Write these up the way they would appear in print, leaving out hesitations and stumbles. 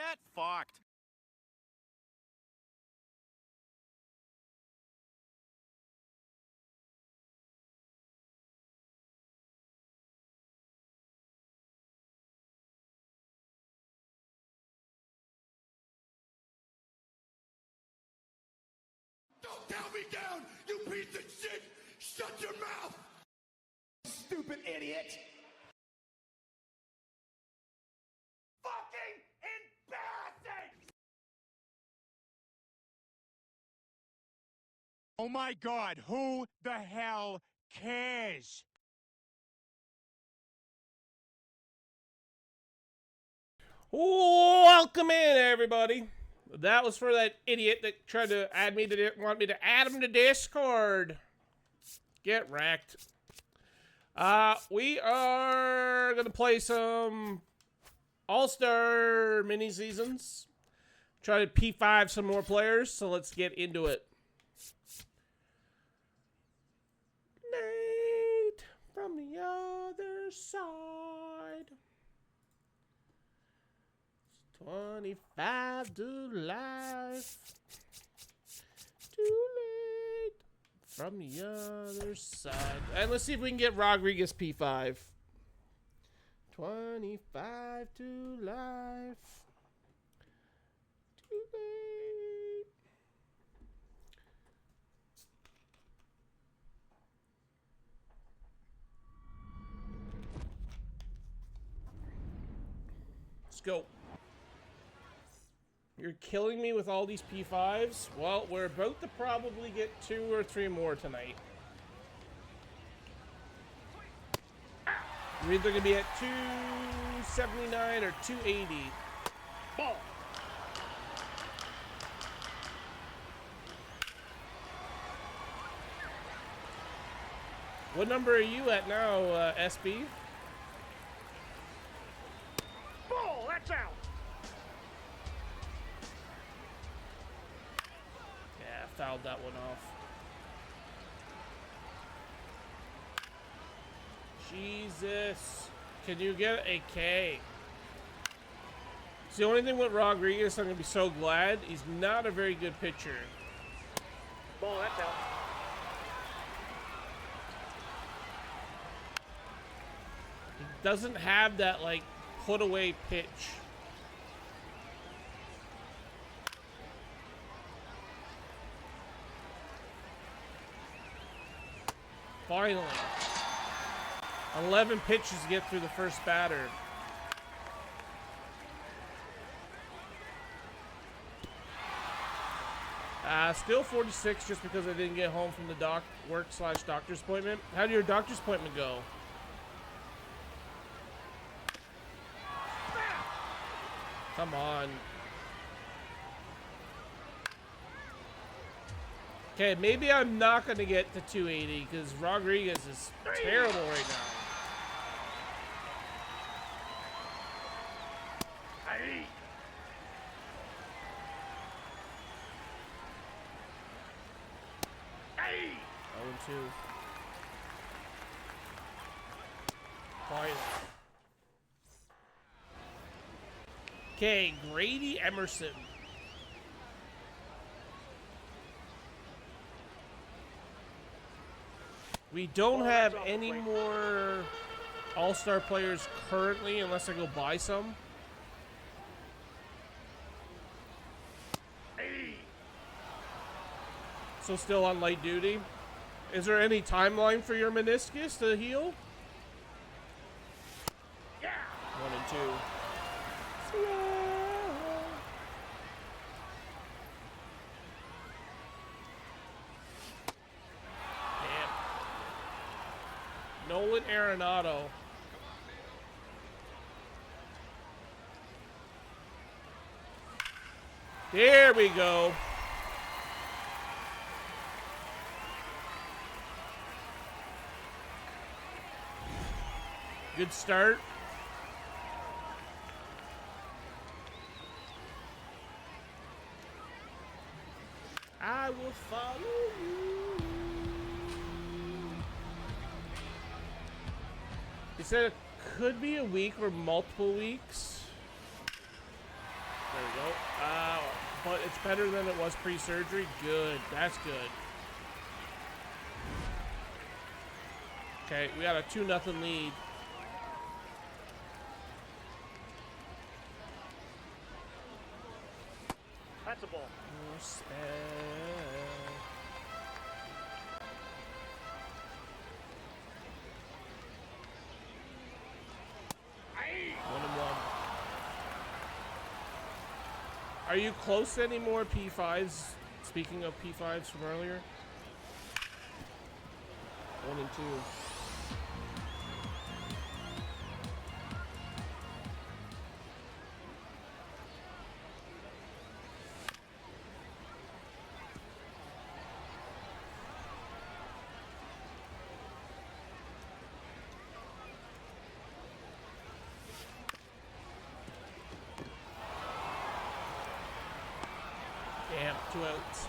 Get fucked. Don't tell me down, you piece of shit! Shut your mouth! Stupid idiot! Fucking embarrassing! Oh my God, who the hell cares? Welcome in, everybody. That was for that idiot that tried to add me to want me to add him to Discord. Get wrecked. We are gonna play some All-Star mini seasons. Try to P5 some more players. So let's get into it. Nate from the other side. 25 to life. Too late. From the other side. And let's see if we can get Rodriguez P5. 25 to life. Too late. Let's go. You're killing me with all these P5s? Well, we're about to probably get 2 or 3 more tonight. We're either going to be at 279 or 280. Ball. What number are you at now, SB? Ball, that's out. Fouled that one off. Jesus. Can you get a K? It's the only thing with Rodriguez, I'm going to be so glad. He's not a very good pitcher. Ball, that's out. He doesn't have that, like, put away pitch. Finally. 11 pitches to get through the first batter. Still 46 just because I didn't get home from the work/doctor's appointment. How did your doctor's appointment go? Come on. Okay, maybe I'm not going to get to 280 because Rodriguez is terrible right now. Hey. Hey. 0-2. Finally. Okay, Grady Emerson. We don't have any more All-Star players currently unless I go buy some. So still on light duty. Is there any timeline for your meniscus to heal? Yeah. 1 and 2. Nolan Arenado. There we go. Good start. I will follow you. He said it could be a week or multiple weeks. There but it's better than it was pre-surgery. Good. That's good. Okay, we got a 2-0 lead. That's a ball. Are you close to any more P5s? Speaking of P5s from earlier. 1 and 2. Damn, 2 outs.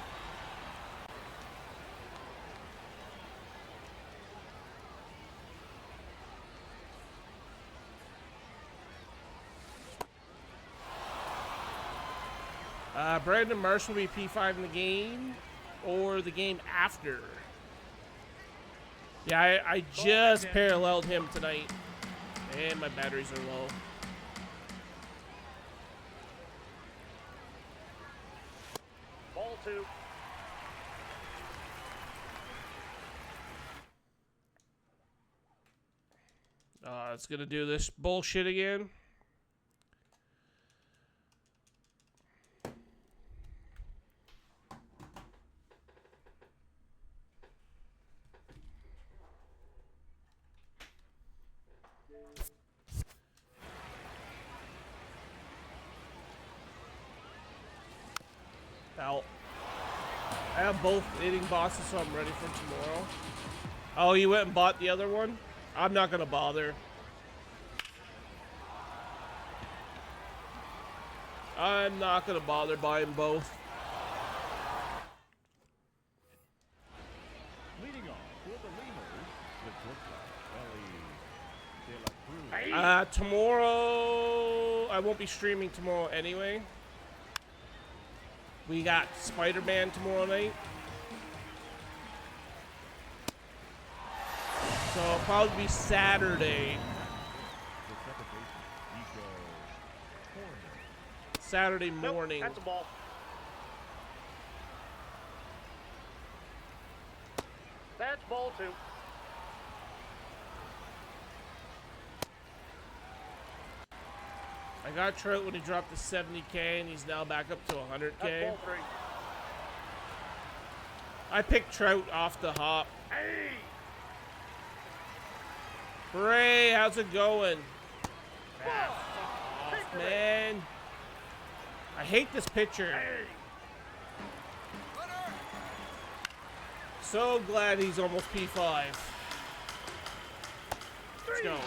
Brandon Marsh will be P5 in the game, or the game after. Yeah, I just paralleled him tonight, and my batteries are low. Ball 2. It's gonna do this bullshit again. Out. I have both hitting boxes, so I'm ready for tomorrow. Oh, you went and bought the other one? I'm not gonna bother. I'm not gonna bother buying both. Leading off for the Lemurs, the Ellie De La Cruz. Tomorrow, I won't be streaming tomorrow anyway. We got Spider-Man tomorrow night. So it'll probably be Saturday. Saturday morning. Nope, that's a ball. That's ball 2. I got Trout when he dropped to 70K, and he's now back up to 100K. That's ball 3. I picked Trout off the hop. Hey! Bray, how's it going? Ball! Off, man. I hate this pitcher. Hey! So glad he's almost P5. Let's go.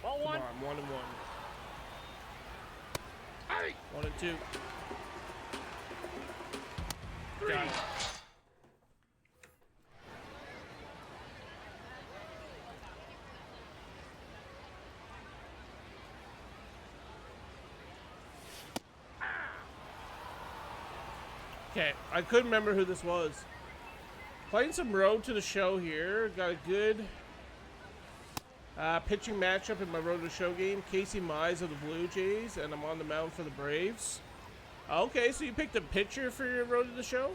Ball 1. Come on, 1 and 1. Hey! 1 and 2. 3. Got it. Okay, I couldn't remember who this was. Playing some Road to the Show here. Got a good pitching matchup in my Road to the Show game. Casey Mize of the Blue Jays, and I'm on the mound for the Braves. Okay, so you picked a pitcher for your Road to the Show?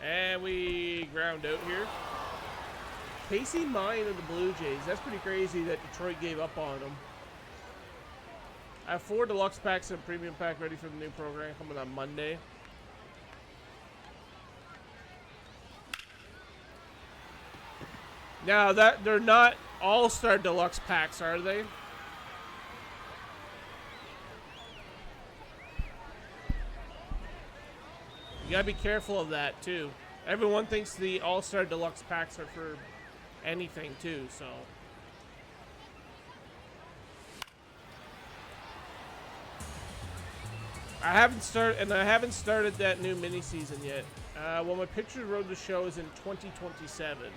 And we ground out here. Casey Mize of the Blue Jays. That's pretty crazy that Detroit gave up on him. I have 4 deluxe packs and a premium pack ready for the new program coming on Monday. Now that they're not all-star deluxe packs, are they? You gotta be careful of that too. Everyone thinks the all-star deluxe packs are for anything too, so. I haven't started that new mini season yet. Well, my picture road to show is in 2027.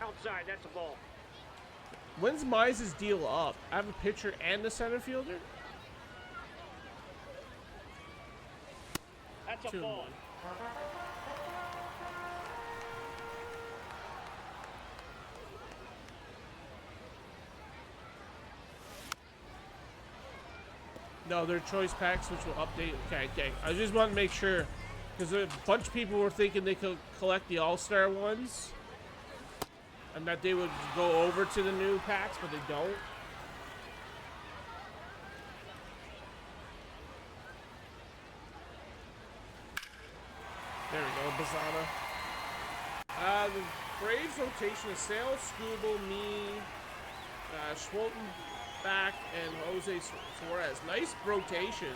Outside, that's a ball. When's Mize's deal up? I have a pitcher and a center fielder? That's a 2 and ball. 1. No, they're choice packs, which will update. Okay. I just want to make sure, because a bunch of people were thinking they could collect the All-Star ones, and that they would go over to the new packs, but they don't. There we go, Bazana. The Braves rotation is Sale, Scooble, me, Schwolten, back, and Jose Suarez. Nice rotation.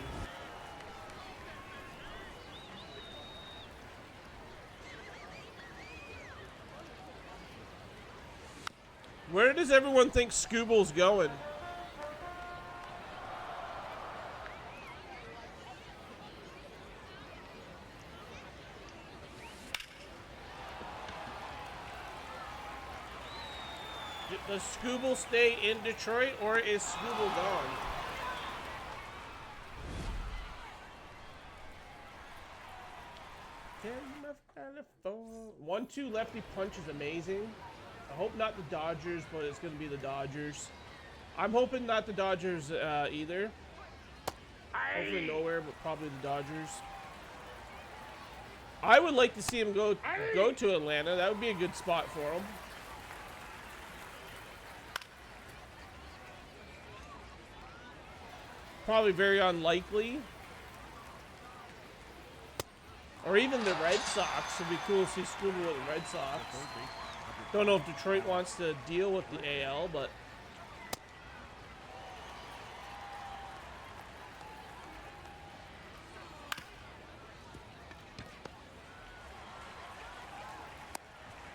Where does everyone think Scooble's going? Does Scooble stay in Detroit, or is Scooble gone? One, 2 lefty punch is amazing. I hope not the Dodgers, but it's going to be the Dodgers. I'm hoping not the Dodgers either. Hopefully nowhere, but probably the Dodgers. I would like to see him go to Atlanta. That would be a good spot for him. Probably very unlikely. Or even the Red Sox. It'd be cool to see Scooble with the Red Sox. Don't know if Detroit wants to deal with the AL, but...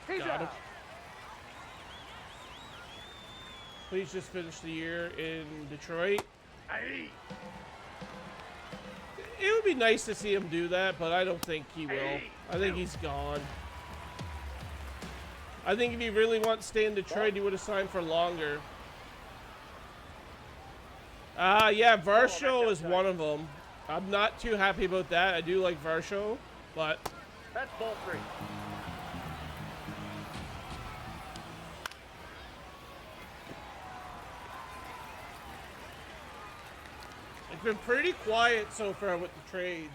Got it. Please just finish the year in Detroit. It would be nice to see him do that, but I don't think he will. I think he's gone. I think if he really wants to stay in Detroit, he would have signed for longer. Yeah, Varsho is one of them. I'm not too happy about that. I do like Varsho, but... That's ball 3. It's been pretty quiet so far with the trades.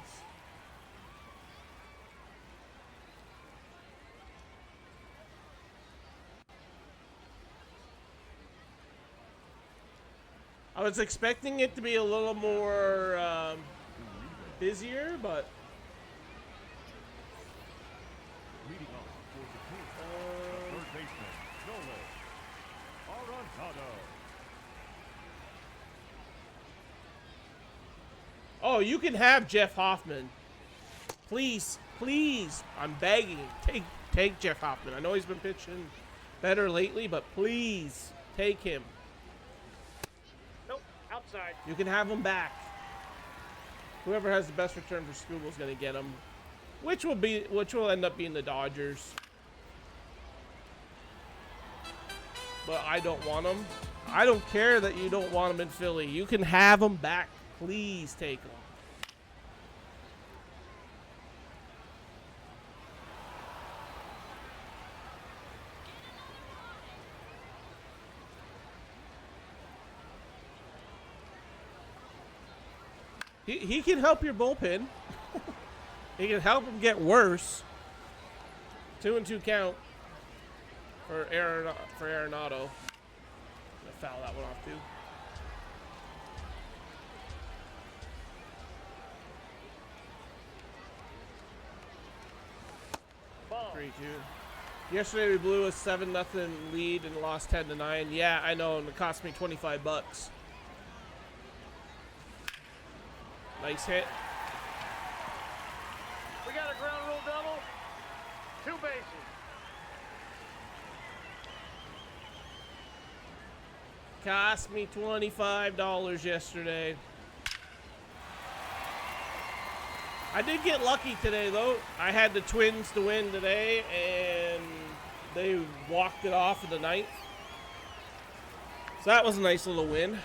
I was expecting it to be a little more busier, but Leading off for the Kings, third baseman, Nolan Arenado. oh, you can have Jeff Hoffman. Please, please, I'm begging. Take Jeff Hoffman. I know he's been pitching better lately, but please take him. Nope, outside. You can have him back. Whoever has the best return for Scooble is going to get him, which will end up being the Dodgers. But I don't want him. I don't care that you don't want him in Philly. You can have him back. Please take him. He can help your bullpen. He can help him get worse. 2-2 count for Arenado. Gonna foul that one off too. Ball. 3-2. Yesterday we blew a 7-0 lead and lost 10-9. Yeah, I know, and it cost me $25. Nice hit. We got a ground rule double. 2 bases. Cost me $25 yesterday. I did get lucky today, though. I had the Twins to win today, and they walked it off in the ninth. So that was a nice little win.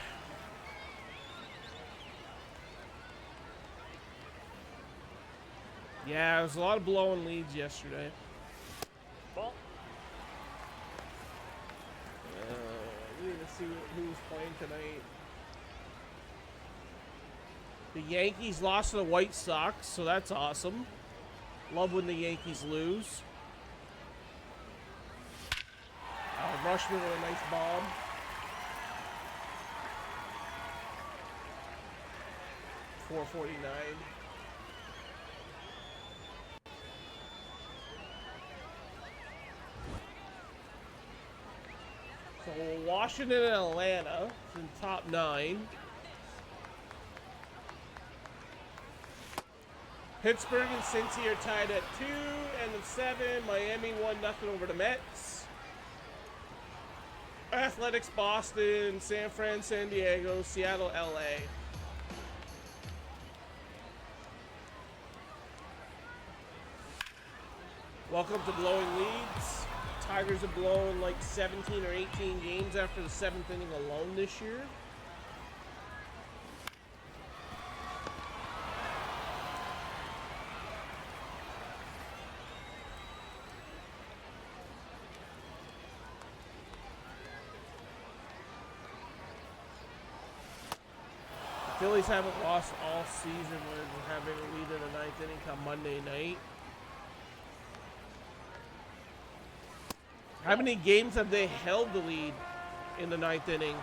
Yeah, there was a lot of blowing leads yesterday. Ball. We need to see who's playing tonight. The Yankees lost to the White Sox, so that's awesome. Love when the Yankees lose. Rushman with a nice bomb. .449. So Washington and Atlanta is in top 9. Pittsburgh and Cincy are tied at 2, end of 7. Miami 1-0 over the Mets. Athletics, Boston, San Fran, San Diego, Seattle, LA. Welcome to blowing leads. Tigers have blown like 17 or 18 games after the 7th inning alone this year. The Phillies haven't lost all season when having a lead in the 9th inning come Monday night. How many games have they held the lead in the 9th inning?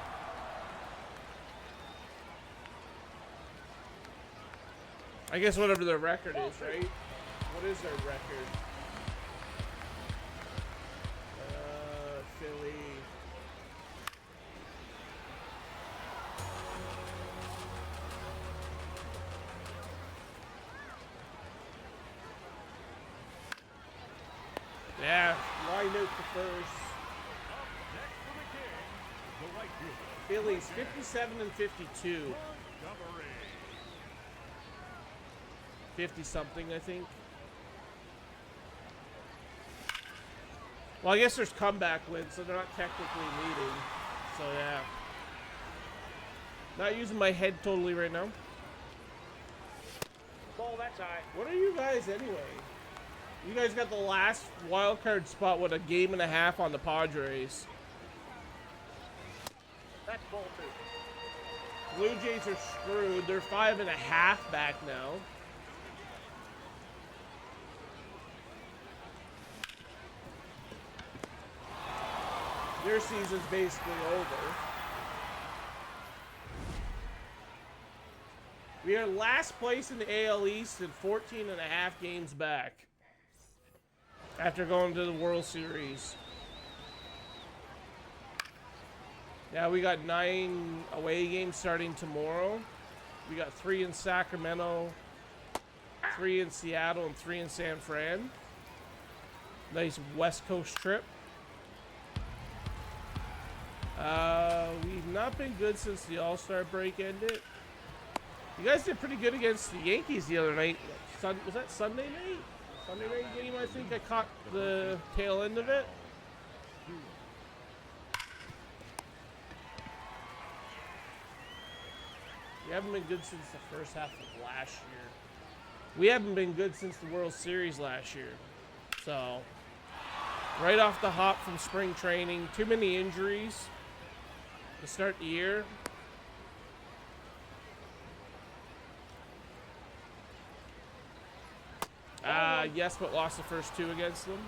I guess whatever their record is, right? What is their record? Philly. Yeah, line out the first. Up next for the Kings, the right fielder. Phillies 57 and 52. Montgomery. 50 something, I think. Well, I guess there's comeback wins, so they're not technically leading. So yeah. Not using my head totally right now. Ball, that's high. What are you guys anyway? You guys got the last wild card spot with a game and a half on the Padres. That's ball 2. Blue Jays are screwed. They're 5.5 back now. Their season's basically over. We are last place in the AL East and 14.5 games back after going to the World Series. Now we got 9 away games starting tomorrow. We got 3 in Sacramento, 3 in Seattle, and 3 in San Fran. Nice West Coast trip. We've not been good since the All-Star break ended. You guys did pretty good against the Yankees the other night. Was that Sunday night? Sunday night game, I think. I caught the tail end of it. We haven't been good since the first half of last year. We haven't been good since the World Series last year. So, right off the hop from spring training, too many injuries to start the year. Yes, but lost the first 2 against them.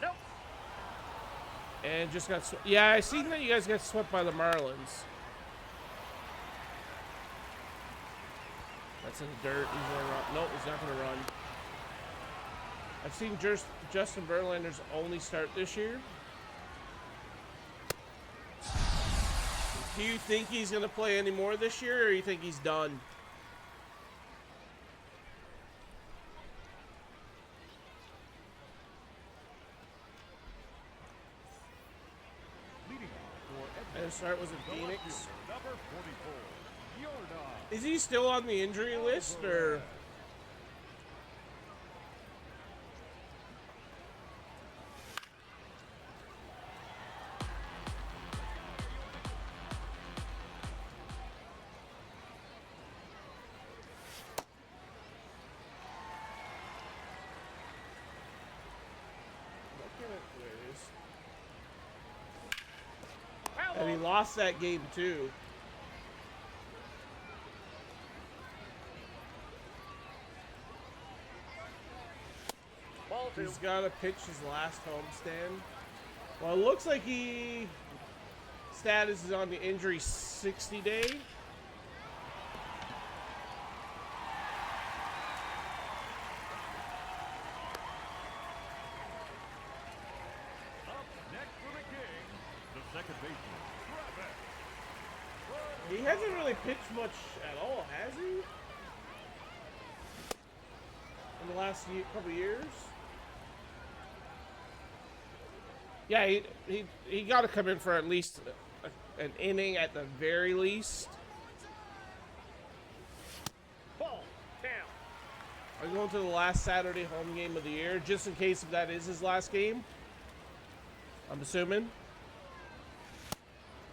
Nope. And just got yeah, I seen that you guys got swept by the Marlins. That's in the dirt. He's gonna run. Nope, he's not gonna run. I've seen Justin Verlander's only start this year. Do you think he's going to play any more this year, or you think he's done? Leading off for And start? Was it The Phoenix? left fielder, number 44, Yordan. Is he still on the injury list, or? And he lost that game too. Ball 2. He's got to pitch his last homestand. Well, it looks like he status is on the injury 60 day. Up next for the Kings, the second baseman, Travis. He hasn't really pitched much at all, has he? In the last couple years? Yeah, he got to come in for at least an inning at the very least. Ball down. I'm going to the last Saturday home game of the year, just in case if that is his last game. I'm assuming.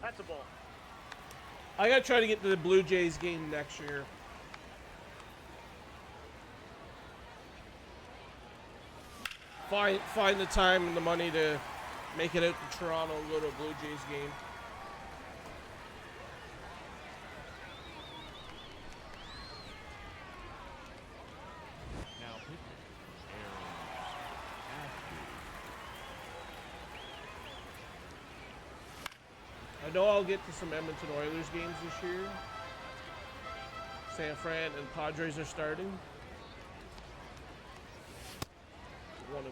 That's a ball. I gotta try to get to the Blue Jays game next year. Find the time and the money to make it out to Toronto and go to a Blue Jays game. Now pitching, Aaron Ashby. I know I'll get to some Edmonton Oilers games this year. San Fran and Padres are starting. 1-1.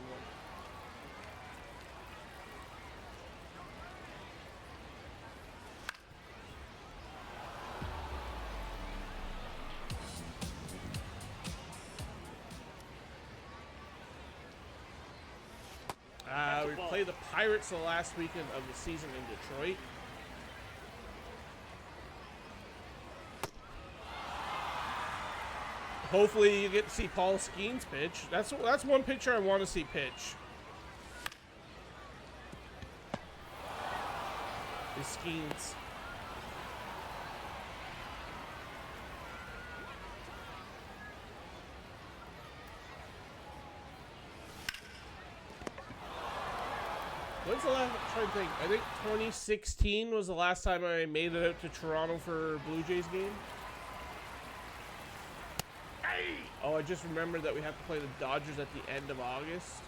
We play the Pirates the last weekend of the season in Detroit. Hopefully you get to see Paul Skeens pitch. That's one pitcher I want to see pitch. Is Skeens. When's the last? I'm trying to think. I think 2016 was the last time I made it out to Toronto for a Blue Jays game. Oh, I just remembered that we have to play the Dodgers at the end of August.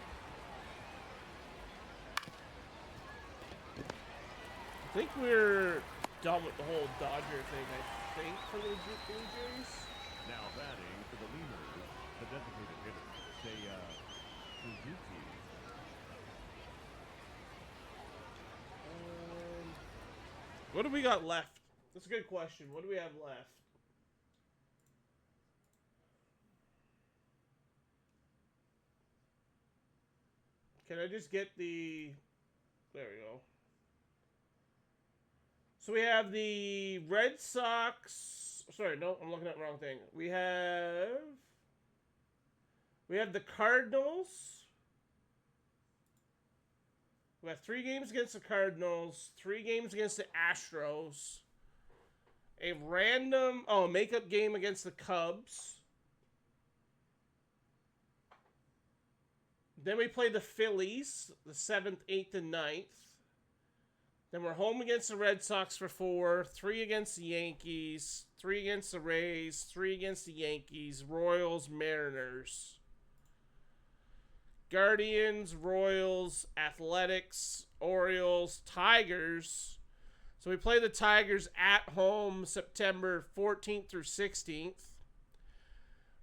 I think we're done with the whole Dodger thing, I think, for the Blue Jays. Now batting for the Lemurs, the designated hitter, Seiya Suzuki. What do we got left? That's a good question. What do we have left? Can I just get the... There we go. So we have the Red Sox... Sorry, no, I'm looking at the wrong thing. We have the Cardinals. We have 3 games against the Cardinals, 3 games against the Astros, a random, makeup game against the Cubs. Then we play the Phillies, the 7th, 8th, and 9th. Then we're home against the Red Sox for 4, 3 against the Yankees, 3 against the Rays, 3 against the Yankees, Royals, Mariners. Guardians, Royals, Athletics, Orioles, Tigers. So we play the Tigers at home September 14th through 16th.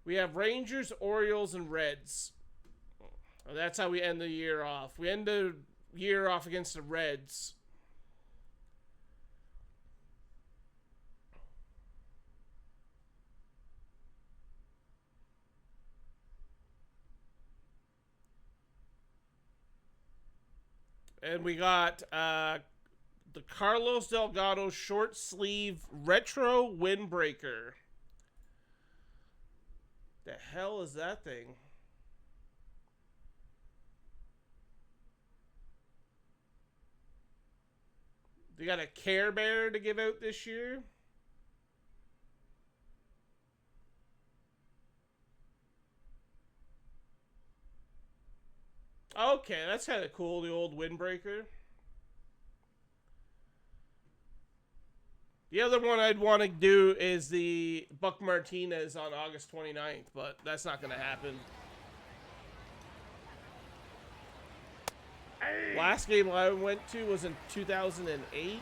We have Rangers, Orioles, and Reds. That's how we end the year off. We end the year off against the Reds. And we got the Carlos Delgado short sleeve retro windbreaker. The hell is that thing? They got a Care Bear to give out this year. Okay, that's kind of cool, the old windbreaker. The other one I'd want to do is the Buck Martinez on August 29th, but that's not going to happen. Last game I went to was in 2008.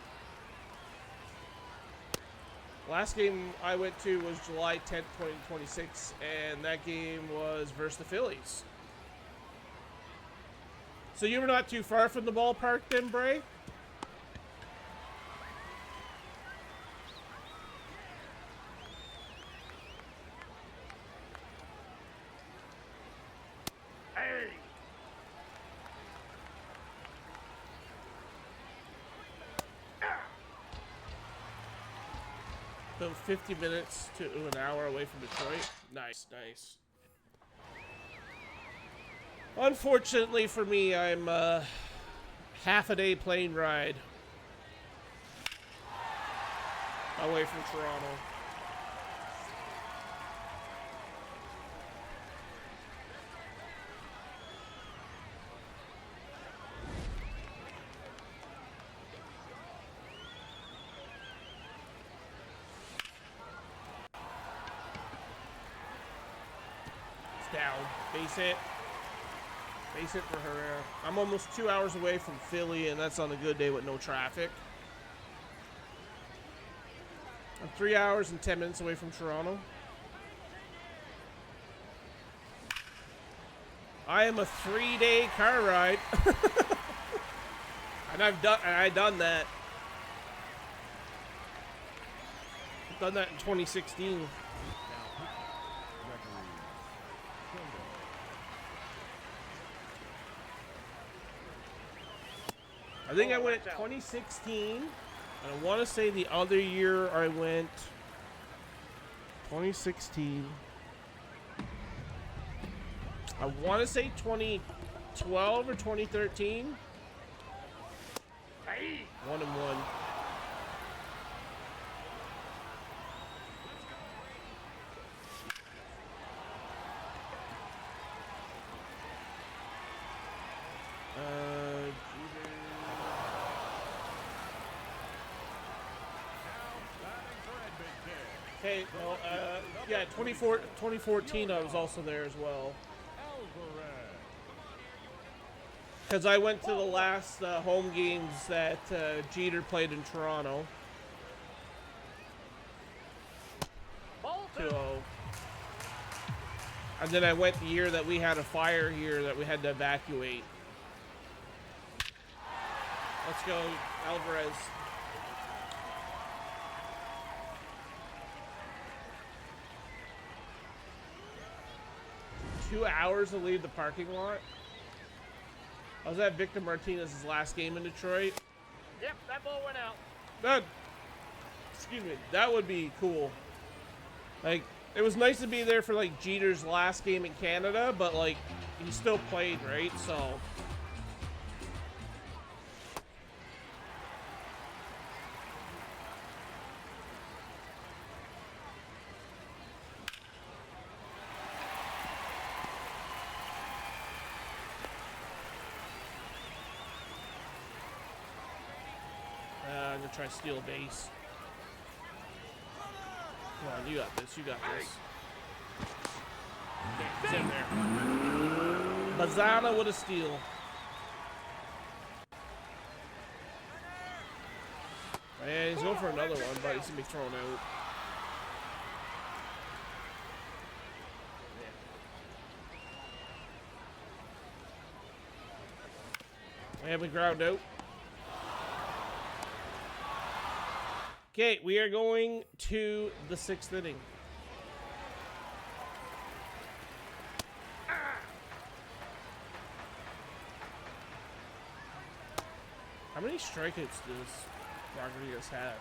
Last game I went to was July 10th, 2026, and that game was versus the Phillies. So you were not too far from the ballpark then, Bray? About 50 minutes to an hour away from Detroit. Nice, nice. Unfortunately for me, I'm half a day plane ride away from Toronto. It's down. Base hit. Base hit for Herrera. I'm almost 2 hours away from Philly, and that's on a good day with no traffic. I'm 3 hours and 10 minutes away from Toronto. I am a 3-day car ride. And I've done that. I've done that in 2016. I think I went 2016, and I want to say the other year I went 2016. I want to say 2012 or 2013. 1-1. Okay, well, yeah, 2014 I was also there as well. Because I went to the last home games that Jeter played in Toronto. 2-0. And then I went the year that we had a fire here that we had to evacuate. Let's go, Alvarez. Two hours to leave the parking lot. I was at Victor Martinez's last game in Detroit. Yep, that ball went out. That, excuse me, that would be cool. Like, it was nice to be there for like Jeter's last game in Canada, but like, he still played, right? So. I'm gonna try to steal a base. Come on, you got this. You got this. Okay, it's in there. Bazana with a steal. And he's going for another one, but he's gonna be thrown out. And we ground out. Okay, we are going to the 6th inning. How many strikeouts does Rodriguez have?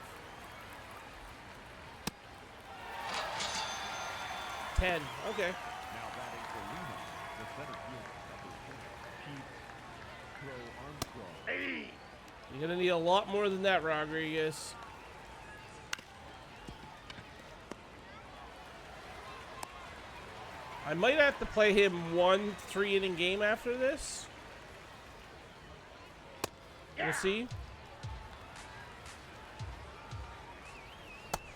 10. Okay. Now batting for Lima, the center fielder, number 10, Keith Crow Armstrong. Hey! You're gonna need a lot more than that, Rodriguez. I might have to play him 1 3-inning game after this. We'll see.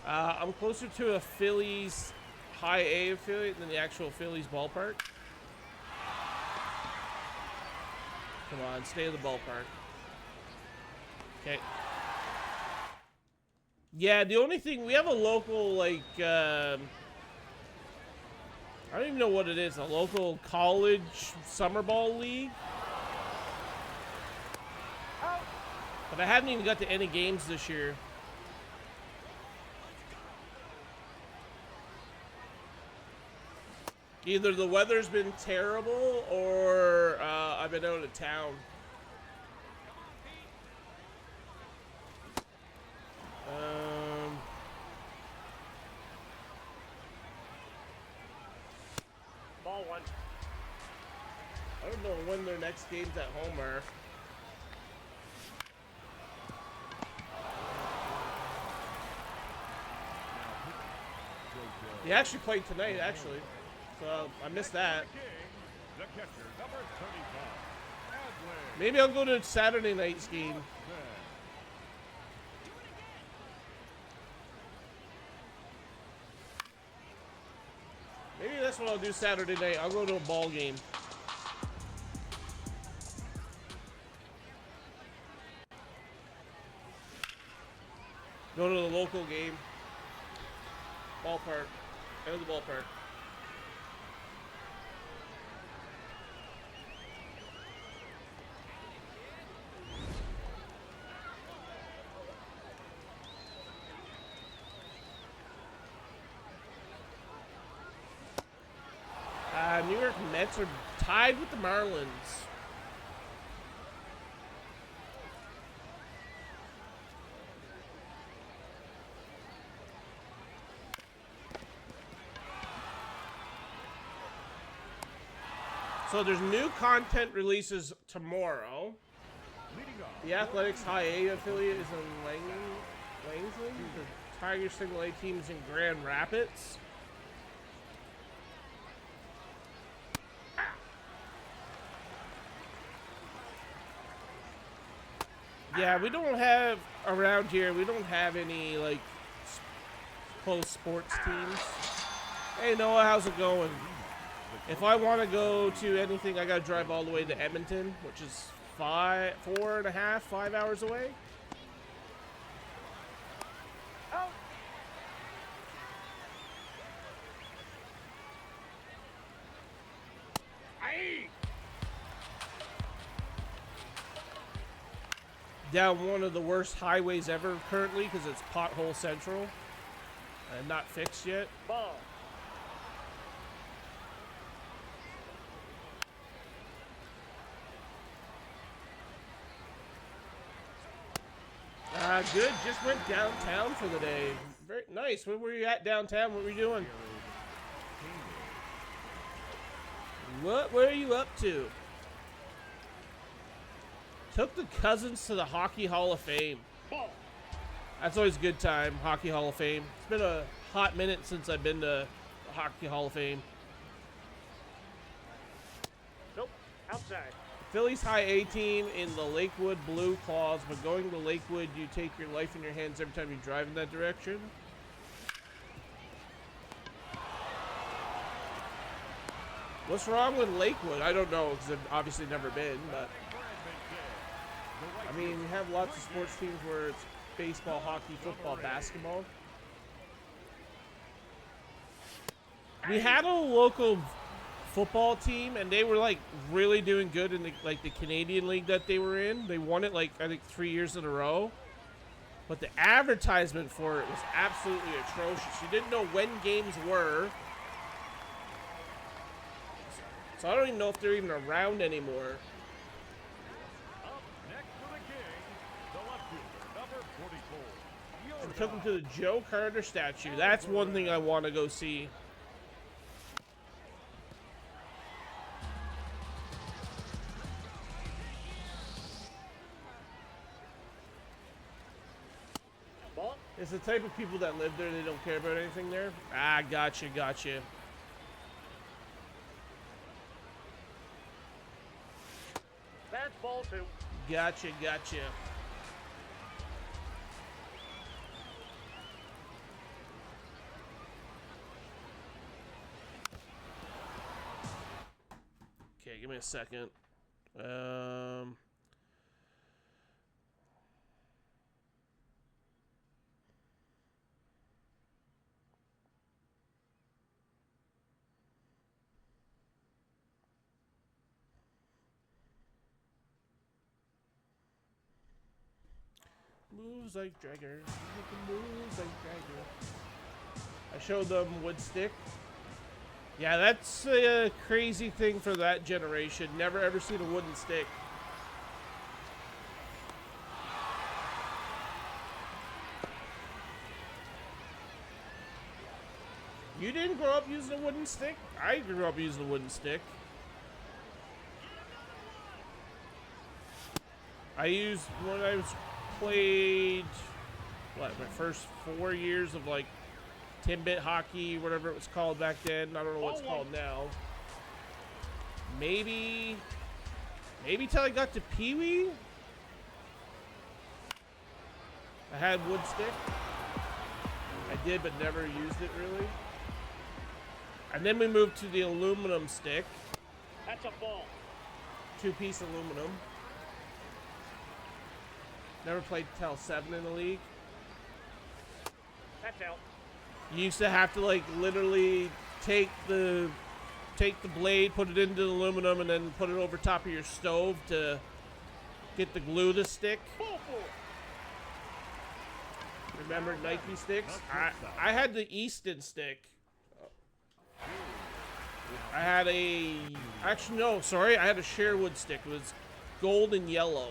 I'm closer to a Phillies high A affiliate than the actual Phillies ballpark. Come on, stay in the ballpark. Okay. Yeah, the only thing, we have a local, like, I don't even know what it is, a local college summer ball league. But I haven't even got to any games this year. Either the weather's been terrible or I've been out of town. Ball 1. I don't know when their next games at home are. He actually played tonight, actually. So I missed that. The catcher, number 35, Adley. Maybe I'll go to Saturday night's game. Maybe that's what I'll do Saturday night. I'll go to a ball game. Go to the local game. Ballpark. Go to the ballpark. New York Mets are tied with the Marlins. So there's new content releases tomorrow. The Athletics High A affiliate is in Langley. The Tigers Single A team is in Grand Rapids. Yeah, we don't have, around here, we don't have any, like, close sports teams. Hey, Noah, how's it going? If I want to go to anything, I got to drive all the way to Edmonton, which is 4.5, 5 hours away. Out! Hey! Down one of the worst highways ever currently because it's pothole central and not fixed yet. Ball. Good. Just went downtown for the day. Very nice. Where were you at downtown? What were you doing? What were you up to? Took the cousins to the Hockey Hall of Fame. Ball. That's always a good time, Hockey Hall of Fame. It's been a hot minute since I've been to the Hockey Hall of Fame. Nope. Outside. Phillies High A team in the Lakewood Blue Claws, but going to Lakewood, you take your life in your hands every time you drive in that direction. What's wrong with Lakewood? I don't know, because I've obviously never been, but I mean, you have lots of sports teams where it's baseball, hockey, football, basketball. We had a local football team, and they were like really doing good in the Canadian league that they were in. They won it like I think 3 years in a row. But the advertisement for it was absolutely atrocious. You didn't know when games were. So I don't even know if they're even around anymore. Up next for the game, 44. And took him to the Joe Carter statue. That's one thing I want to go see. Ball. It's the type of people that live there, they don't care about anything there. Ah, gotcha, gotcha. That's ball 2. Gotcha, gotcha. Okay, give me a second. Moves like Jagger. Moves like Jagger. I showed them wood stick. Yeah, that's a crazy thing for that generation. Never ever seen a wooden stick. You didn't grow up using a wooden stick? I grew up using a wooden stick. I used when I was played what, my first 4 years of like 10-bit hockey, whatever it was called back then. I don't know what it's called now. Maybe till I got to Pee Wee. I had wood stick. I did, but never used it really. And then we moved to the aluminum stick. That's a ball. 2-piece aluminum. Never played till 7 in the league. That's out. You used to have to like literally take the blade, put it into the aluminum, and then put it over top of your stove to get the glue to stick. Ball 4. Remember Nike sticks? I had the Easton stick. I had actually no, sorry, I had a Sherwood stick. It was gold and yellow.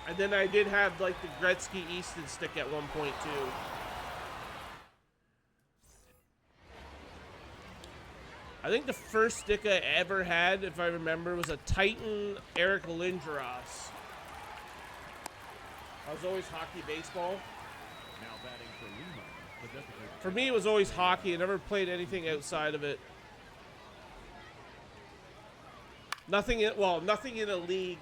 And then I did have like the Gretzky Easton stick at one point too. I think the first stick I ever had, if I remember, was a Titan Eric Lindros. I was always hockey baseball. Now batting for Lima, the designated For me, it was always hockey. I never played anything outside of it. Nothing in a league.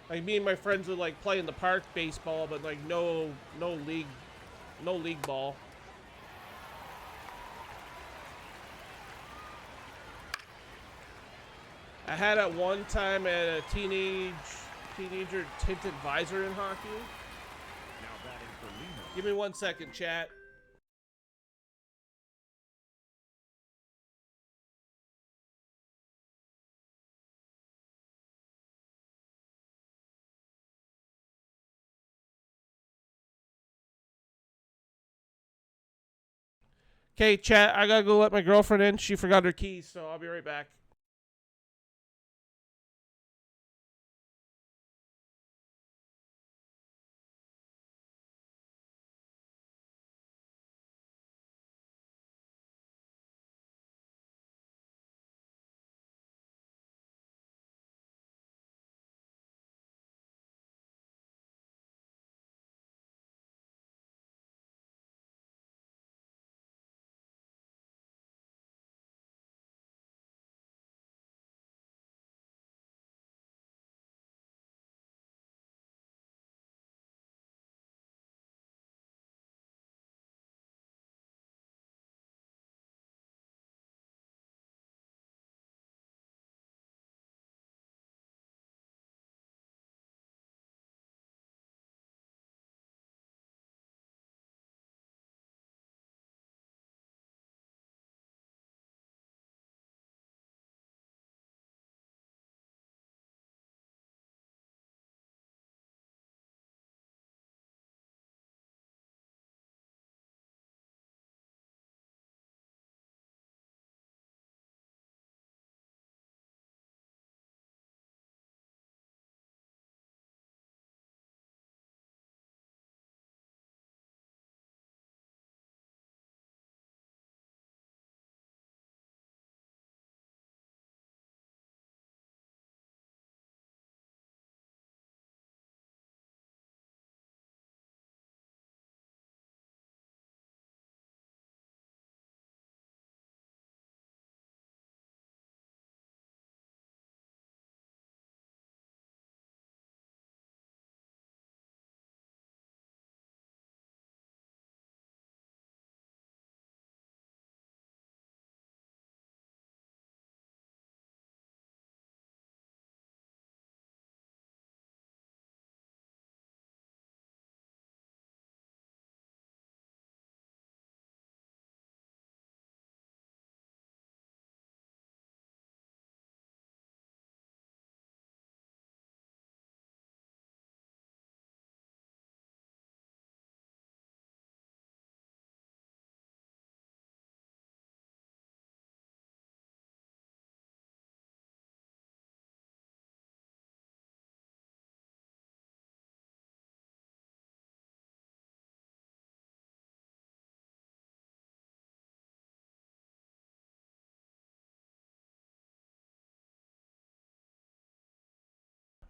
Like me and my friends would like play in the park baseball, but like no league ball. I had at one time a teenager tinted visor in hockey. now batting for Lima. Give me 1 second, chat. Okay, chat, I gotta go let my girlfriend in. She forgot her keys, so I'll be right back.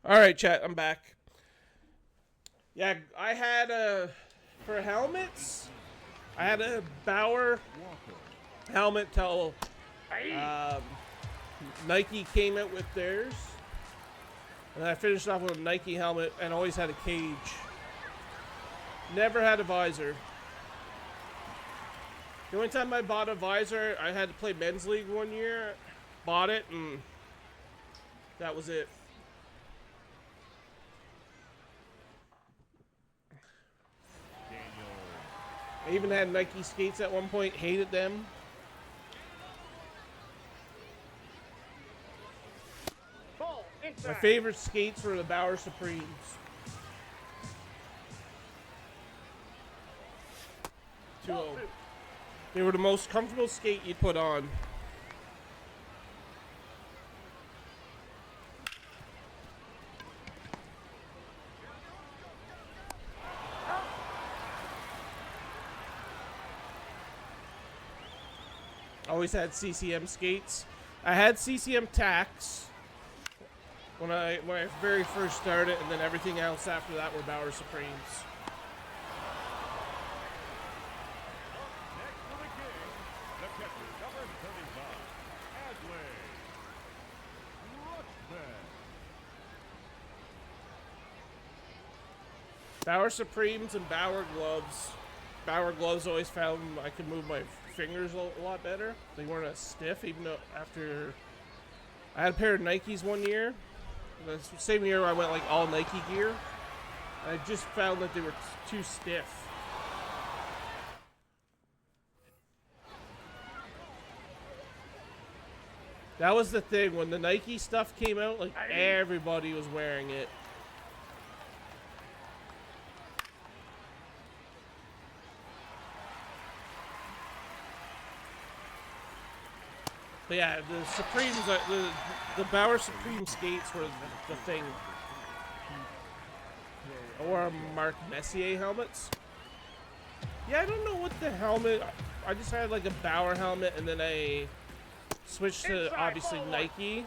All right, chat. I'm back. Yeah, I had for helmets, I had a Bauer helmet till Nike came out with theirs, and I finished off with a Nike helmet and always had a cage. Never had a visor. The only time I bought a visor, I had to play men's league one year. Bought it, and that was it. I even had Nike skates at one point. Hated them. Ball My inside. favorite skates were the Bauer Supremes. Ball 2. They were the most comfortable skate you'd put on. Always had CCM skates. I had CCM tacks when I very first started, and then everything else after that were Bauer Supremes. Next for the King, the catcher, number 35, Adley Rutschman. Bauer Supremes and Bauer gloves. Bauer gloves always found I could move my fingers a lot better. They weren't as stiff, even though after I had a pair of Nikes one year. The same year I went like all Nike gear. I just found that they were too stiff. That was the thing when the Nike stuff came out, like everybody was wearing it. But yeah, the Supremes, the Bauer Supreme skates were the thing. Or Marc Messier helmets. Yeah, I don't know what the helmet. I just had like a Bauer helmet, and then I switched to obviously Nike.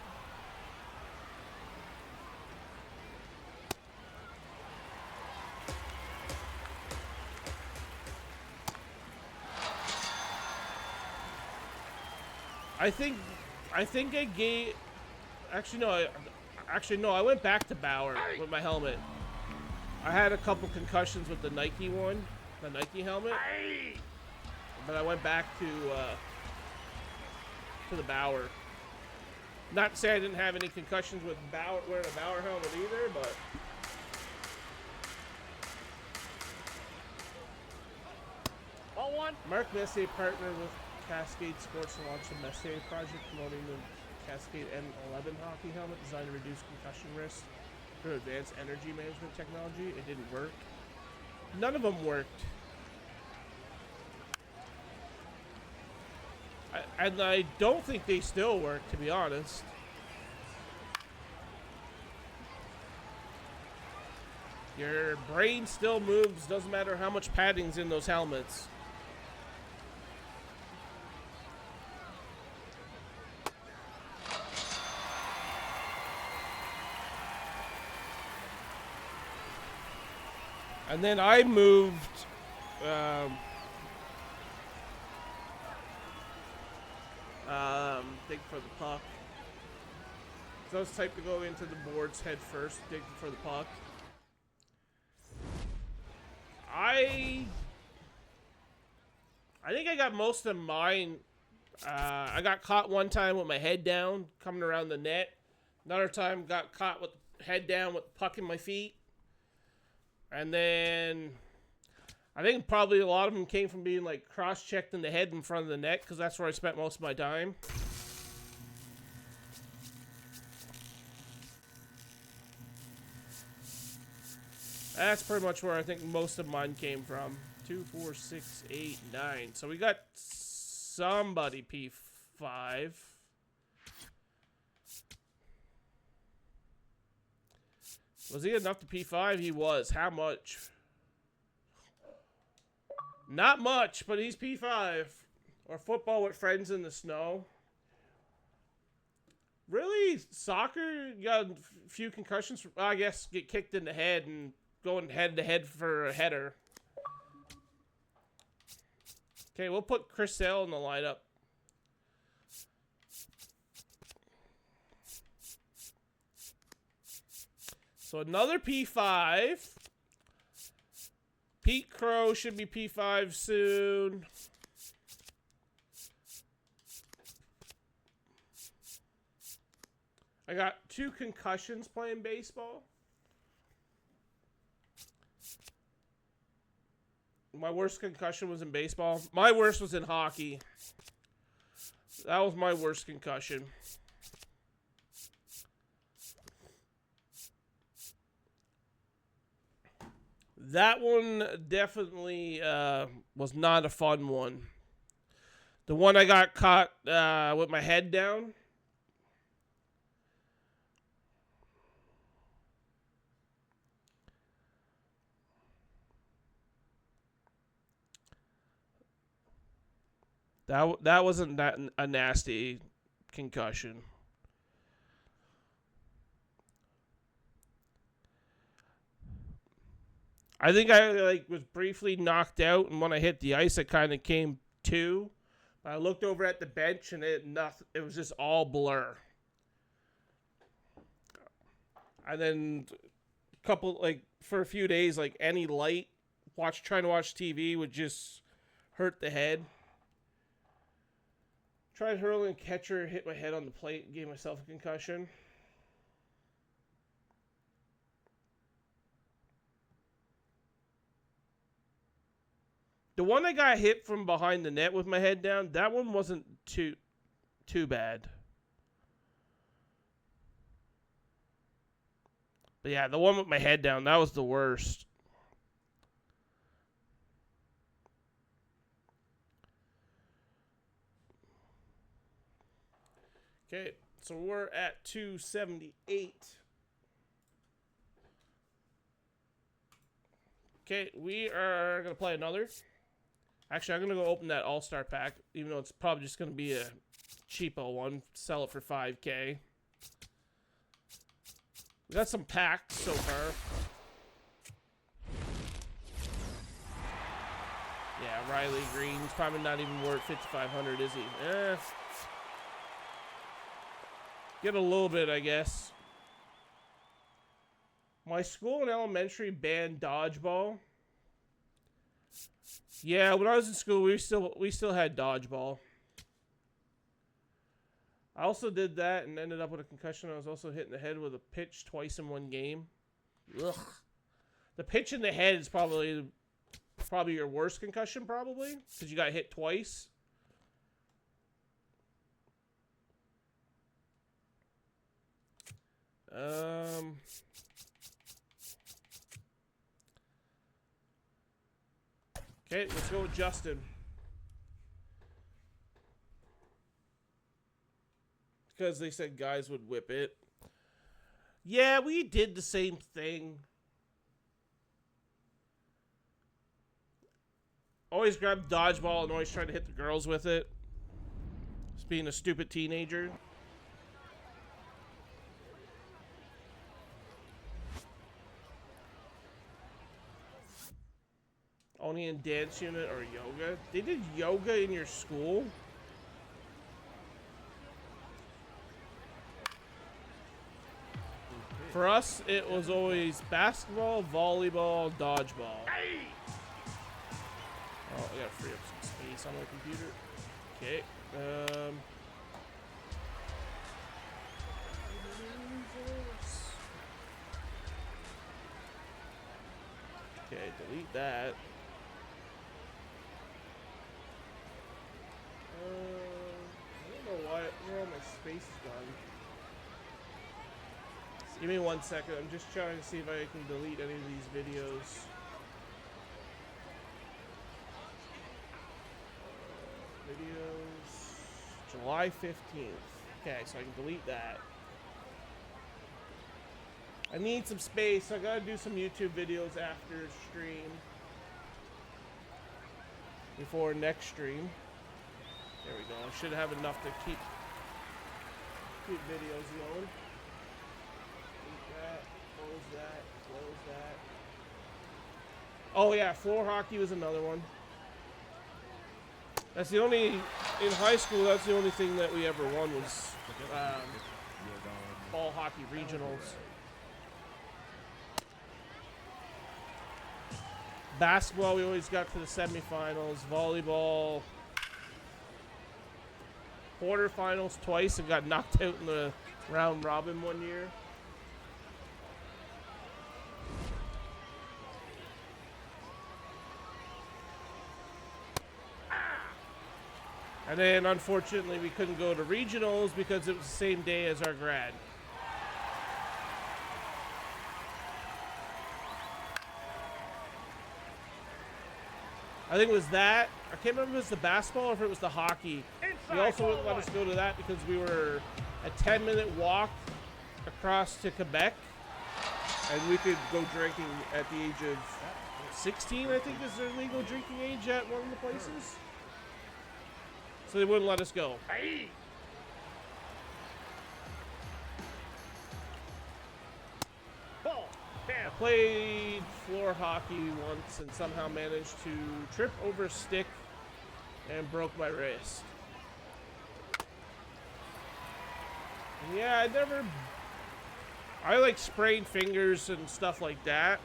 I think I gave. Actually, no. I went back to Bauer with my helmet. I had a couple concussions with the Nike one, the Nike helmet, but I went back to the Bauer. Not to say I didn't have any concussions with Bauer wearing a Bauer helmet either, but. Ball 1. Marc Messier partnered with Cascade Sports to launch the Messier project, promoting the Cascade M11 hockey helmet designed to reduce concussion risk through advanced energy management technology. It didn't work. None of them worked. And I don't think they still work, to be honest. Your brain still moves, doesn't matter how much padding's in those helmets. And then I moved dig for the puck. So I was typed to go into the boards head first, dig for the puck. I think I got most of mine. I got caught one time with my head down coming around the net. Another time got caught with head down with the puck in my feet. And then I think probably a lot of them came from being like cross-checked in the head in front of the net, because that's where I spent most of my time. That's pretty much where I think most of mine came from. 2, 4, 6, 8, 9. So we got somebody P5. Was he enough to P5? He was. How much? Not much, but he's P5. Or football with friends in the snow. Really? Soccer? You got a few concussions? I guess get kicked in the head and going head to head for a header. Okay, we'll put Chris Sale in the lineup. So another P5. Pete Crow should be P5 soon. I got 2 concussions playing baseball. My worst concussion was in baseball. My worst was in hockey. That was my worst concussion. That one definitely was not a fun one. The one I got caught with my head down. That wasn't that a nasty concussion. I think I was briefly knocked out, and when I hit the ice, I kind of came to. I looked over at the bench, and it was just all blur. And then for a few days, any light, trying to watch TV would just hurt the head. Tried hurling a catcher, hit my head on the plate, gave myself a concussion. The one I got hit from behind the net with my head down, that one wasn't too bad. But yeah, the one with my head down, that was the worst. Okay, so we're at 278. Okay, we are going to play another. Actually, I'm going to go open that All-Star pack, even though it's probably just going to be a cheapo one. Sell it for $5K. We got some packs so far. Yeah, Riley Green. He's probably not even worth $5,500, is he? Get a little bit, I guess. My school in elementary banned dodgeball. Yeah, when I was in school, we still had dodgeball. I also did that and ended up with a concussion. I was also hit in the head with a pitch twice in one game. Ugh. The pitch in the head is probably your worst concussion, probably, because you got hit twice. Okay, let's go with Justin. Because they said guys would whip it. Yeah, we did the same thing. Always grabbed dodgeball and always tried to hit the girls with it. Just being a stupid teenager. Only in dance unit or yoga? They did yoga in your school? For us, it was always basketball, volleyball, dodgeball. Oh, I gotta free up some space on my computer. Okay. Okay, delete that. I don't know why. Where all my space is gone. Give me 1 second. I'm just trying to see if I can delete any of these videos. Videos. July 15th. Okay, so I can delete that. I need some space. So I gotta do some YouTube videos after stream. Before next stream. There we go. I should have enough to keep. Cute videos going. Eat that, close that, close that. Oh yeah, floor hockey was another one. That's the only, in high school, that's the only thing that we ever won was ball hockey regionals. Basketball, we always got to the semifinals. Volleyball, quarterfinals twice and got knocked out in the round robin one year. And then, unfortunately, we couldn't go to regionals because it was the same day as our grad. I think it was that. I can't remember if it was the basketball or if it was the hockey. They also wouldn't let us go to that because we were a 10-minute walk across to Quebec. And we could go drinking at the age of 16, I think, is their legal drinking age at one of the places. So they wouldn't let us go. Aye. Ball. I played floor hockey once and somehow managed to trip over a stick and broke my wrist. And yeah, I like sprained fingers and stuff like that,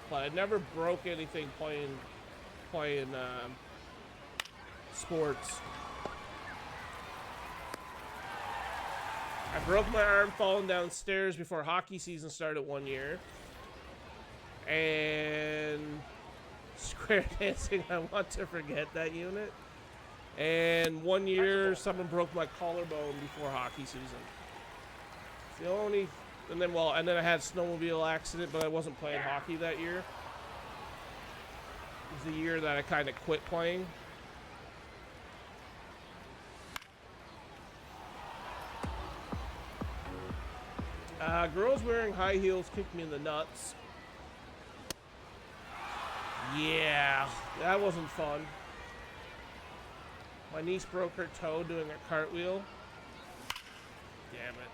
but I never broke anything playing sports. I broke my arm falling downstairs before hockey season started one year. And square dancing, I want to forget that unit. And one year, someone broke my collarbone before hockey season. It's the only, and then I had a snowmobile accident, but I wasn't playing hockey that year. It was the year that I kind of quit playing. Girls wearing high heels kicked me in the nuts. Yeah, that wasn't fun. My niece broke her toe doing a cartwheel. Damn it.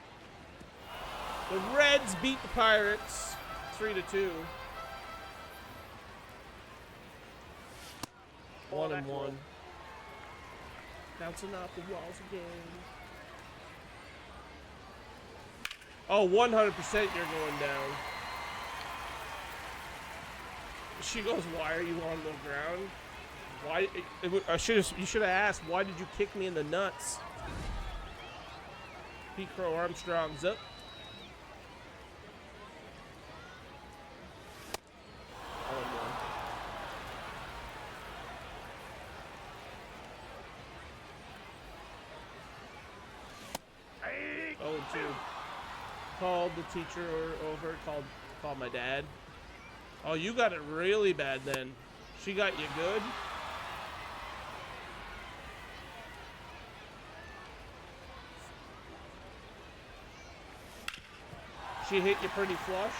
The Reds beat the Pirates 3-2. 1-1. Bouncing off the walls again. Oh, 100% you're going down. She goes, why are you on the ground? Why? You should have asked, why did you kick me in the nuts? Pete Crow Armstrong's up. Oh, 2. Called the teacher over, called my dad. Oh, you got it really bad then. She got you good? She hit you pretty flush?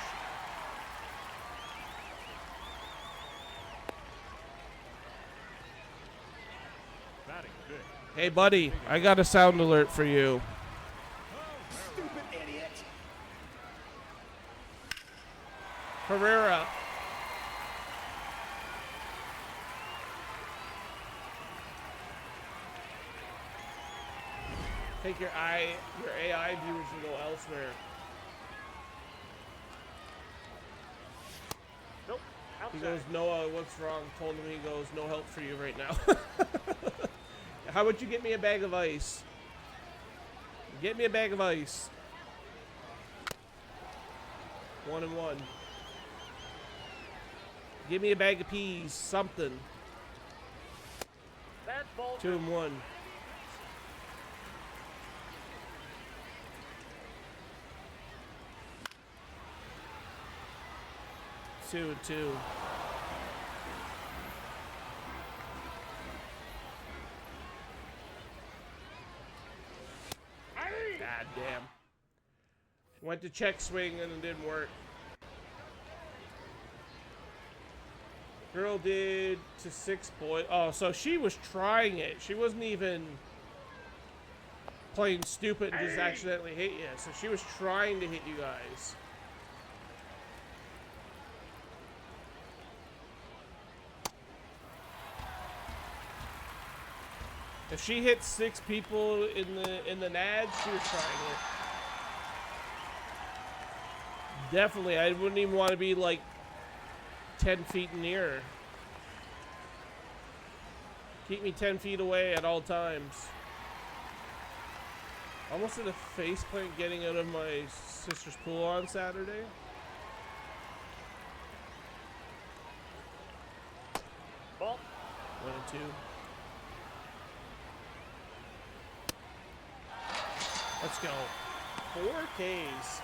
Batting good. Hey, buddy, I got a sound alert for you. Stupid idiot. Herrera. Take your AI viewers and go elsewhere. Nope. He Outside. goes, Noah, what's wrong? Told him, he goes, no help for you right now. How about you get me a bag of ice? Get me a bag of ice. 1-1. Give me a bag of peas, something. That's ball. 2-1. Two and 2. God damn. Went to check swing and it didn't work. Girl did to 6 boys. Oh, so she was trying it. She wasn't even playing stupid and just accidentally hit you. So she was trying to hit you guys. If she hit 6 people in the nads, she was trying it. Definitely, I wouldn't even want to be like 10 feet near her. Keep me 10 feet away at all times. Almost did a face plant getting out of my sister's pool on Saturday. Ball. 1 and 2. Let's go. 4 Ks.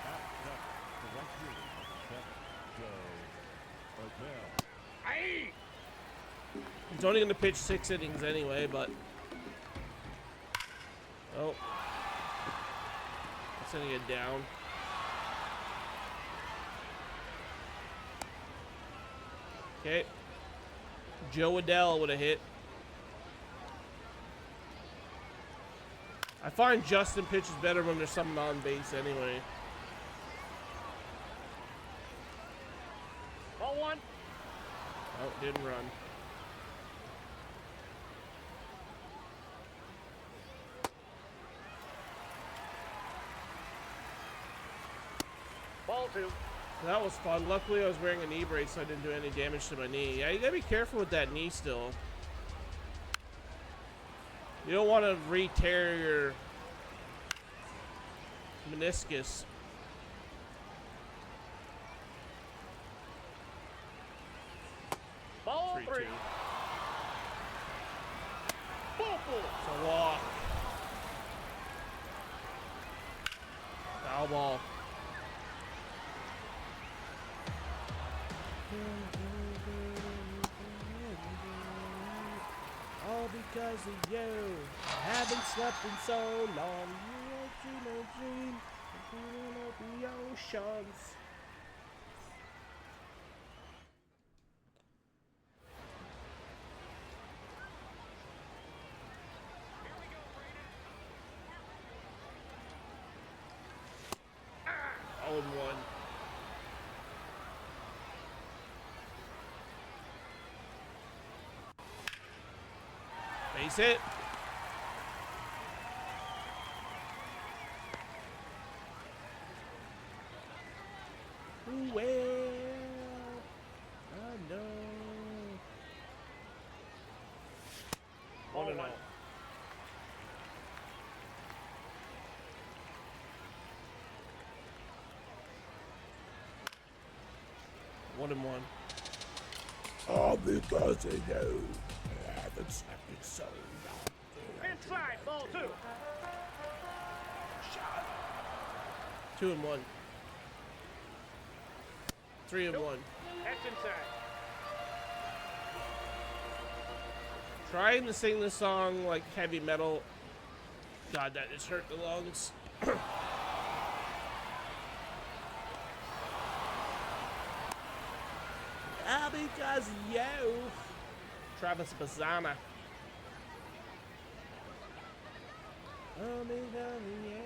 He's only going to pitch 6 innings anyway, but... Oh. It's going to get down. Okay. Joe Adele would have hit. I find Justin pitches better when there's someone on base anyway. Ball 1. Oh, didn't run. Ball 2. That was fun. Luckily, I was wearing a knee brace, so I didn't do any damage to my knee. Yeah, you gotta be careful with that knee still. You don't want to re-tear your meniscus. Ball 3. 3-2. Ball 4. It's a walk. Foul ball. All because of you. I haven't slept in so long. You won't dream of the oceans. All in one. Base hit. Well, I know. 1-0. One and one. All because of you. I haven't slept in so long. Inside. Ball 2. 2 and 1. 3 and 1. That's inside. Trying to sing this song like heavy metal. God, that just hurt the lungs. All because of you. Travis Bazzana. All because of you.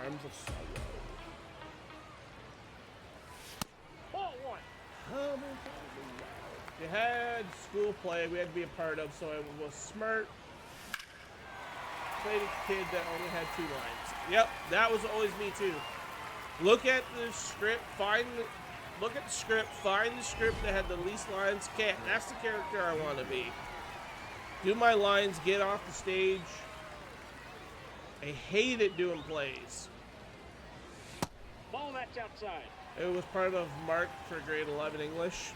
Arms of sorrow. Ball 1. We had school play we had to be a part of, so I was smart. Played a kid that only had 2 lines. Yep, that was always me too. Look at the script, look at the script, find the script that had the least lines. Okay, that's the character I want to be. Do my lines, get off the stage. I hated doing plays. Ball that's outside. It was part of Mark for grade 11 English.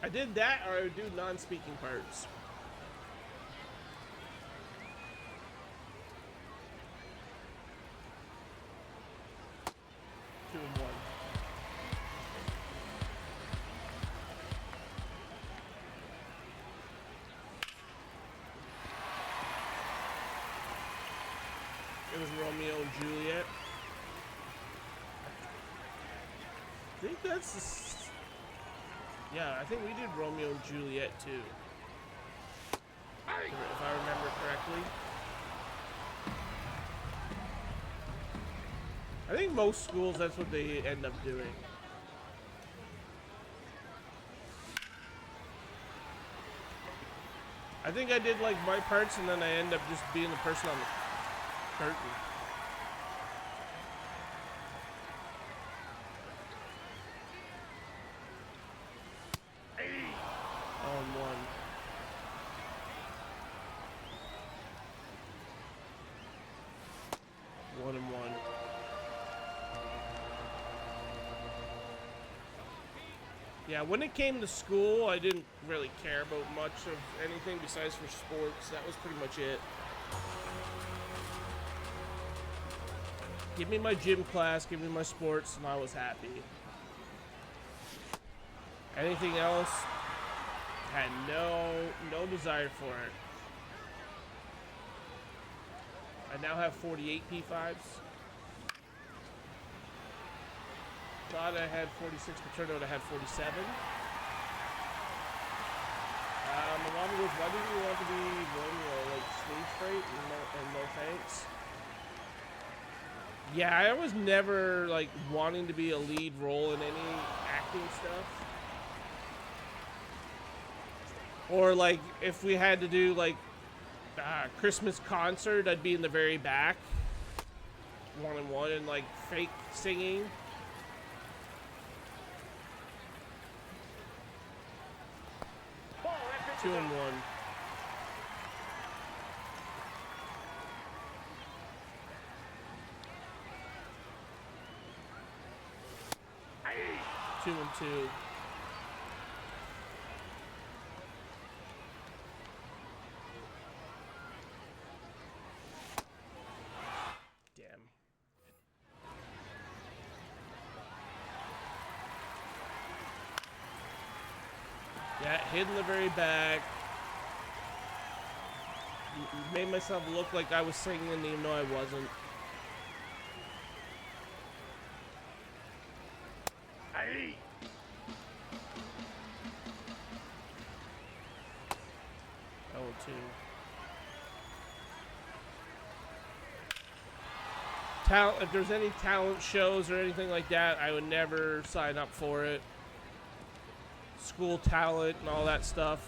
I did that, or I would do non-speaking parts. Two and 1. It was Romeo and Juliet. I think that's Yeah, I think we did Romeo and Juliet too. If I remember correctly. I think most schools, that's what they end up doing. I think I did like my parts and then I end up just being the person on the curtain. On one. One and one. Yeah, when it came to school, I didn't really care about much of anything besides for sports. That was pretty much it. Give me my gym class, give me my sports, and I was happy. Anything else, had no desire for it. I now have 48 P5s. Thought I had 46, but turned out I had 47. My mom goes, why didn't you want to be Romeo, like stage fright and no thanks? Yeah, I was never like wanting to be a lead role in any acting stuff. Or like if we had to do like Christmas concert, I'd be in the very back, one and like fake singing. 2 and 1. Two and 2. Damn. Yeah, hid in the very back. Made myself look like I was singing even though I wasn't. Aye. Oh, 2. If there's any talent shows or anything like that, I would never sign up for it. School talent and all that stuff.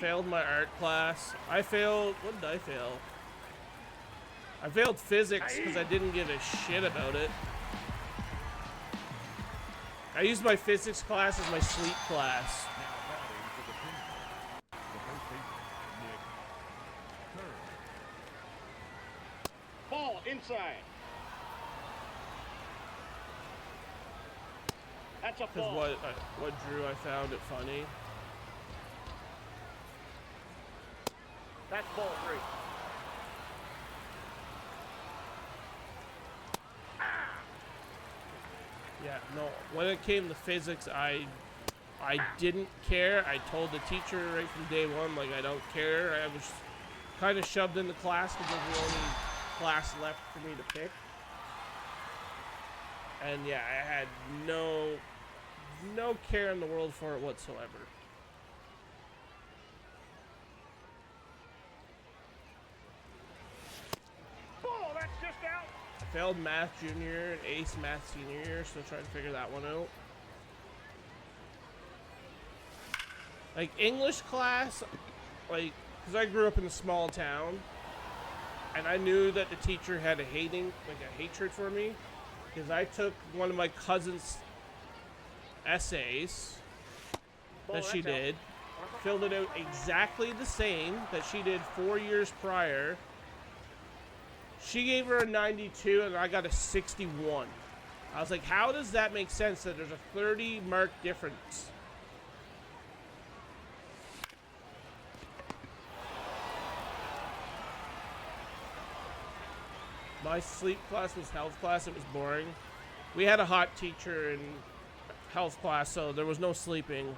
Failed my art class. I failed. What did I fail? I failed physics because I didn't give a shit about it. I used my physics class as my sleep class. Ball inside. That's a Because ball. what drew, I found it funny. That's ball 3. Yeah, no. When it came to physics, I didn't care. I told the teacher right from day one, like, I don't care. I was kind of shoved into class because it was the only class left for me to pick. And yeah, I had no care in the world for it whatsoever. Ball, that's just out. I failed math junior and ace math senior year, still trying to figure that one out. Like English class, like, because I grew up in a small town, and I knew that the teacher had a hatred for me, because I took one of my cousin's essays that she did, filled it out exactly the same that she did 4 years prior. She gave her a 92 and I got a 61. I was like, how does that make sense that there's a 30 mark difference? My sleep class was health class. It was boring. We had a hot teacher in health class, so there was no sleeping.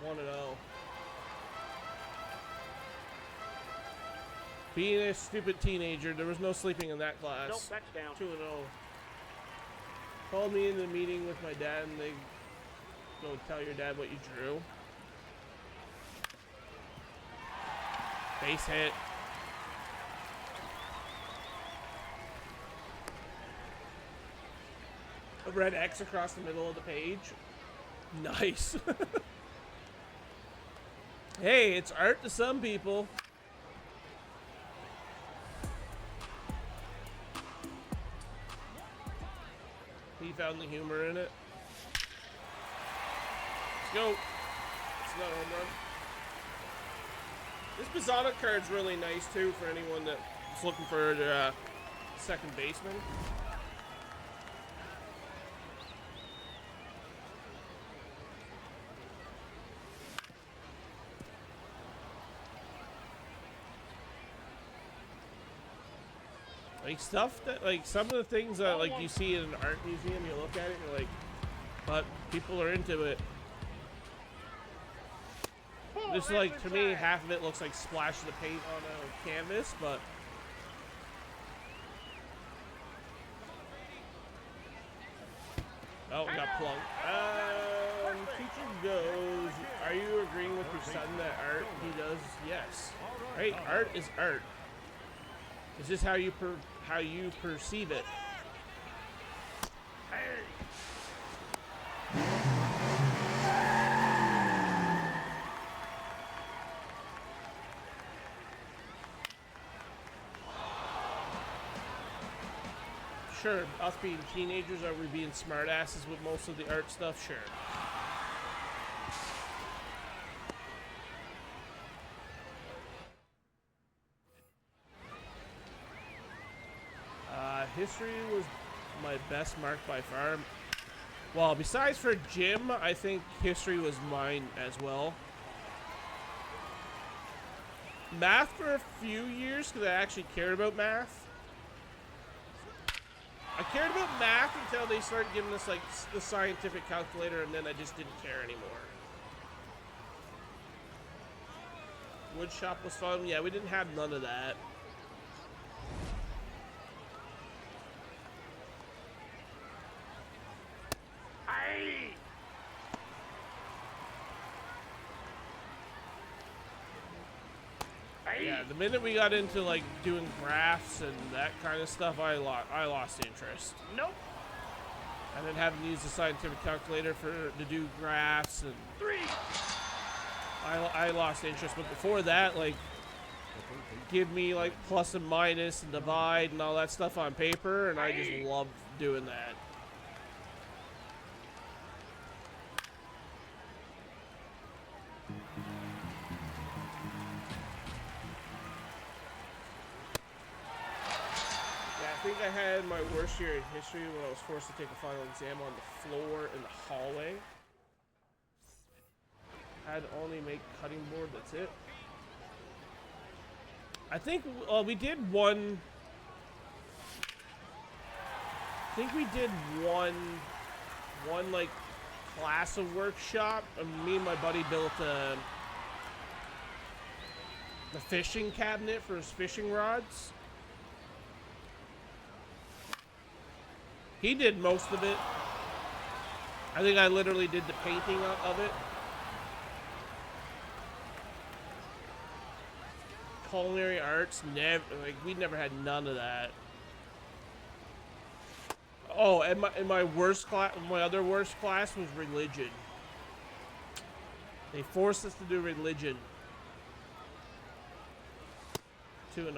1-0. Being a stupid teenager, there was no sleeping in that class. Nope, that's down. 2-0. Called me in the meeting with my dad, and they go tell your dad what you drew. Base hit. A red X across the middle of the page. Nice. Hey, it's art to some people. He found the humor in it. Let's go. It's not a home run. This Bizarro card's really nice too for anyone that's looking for their second baseman. Like stuff that, like some of the things that like you see in an art museum, you look at it and you're like, but people are into it. Just like, to me, half of it looks like splashes of paint on a canvas, but oh, got plunked. Teacher goes, are you agreeing with your son that art he does? Yes. Right, art is art. It's just how you perceive it. Sure, us being teenagers, are we being smartasses with most of the art stuff? Sure. History was my best mark by far. Well, besides for gym, I think history was mine as well. Math for a few years because I actually cared about math. I cared about math until they started giving us like the scientific calculator, and then I just didn't care anymore. Wood shop was fun. Yeah, we didn't have none of that. Yeah, the minute we got into like doing graphs and that kind of stuff, I lost interest. Nope. And then having to use the scientific calculator to do graphs and I lost interest. But before that, like, give me like plus and minus and divide and all that stuff on paper, and I just loved doing that. I think I had my worst year in history when I was forced to take a final exam on the floor in the hallway. Had to only make cutting board, that's it. I think we did one. I think we did one like class of workshop. Me and my buddy built the fishing cabinet for his fishing rods. He did most of it. I think I literally did the painting of it. Culinary arts, we never had none of that. Oh, and my worst class, my other worst class was religion. They forced us to do religion. 2-0.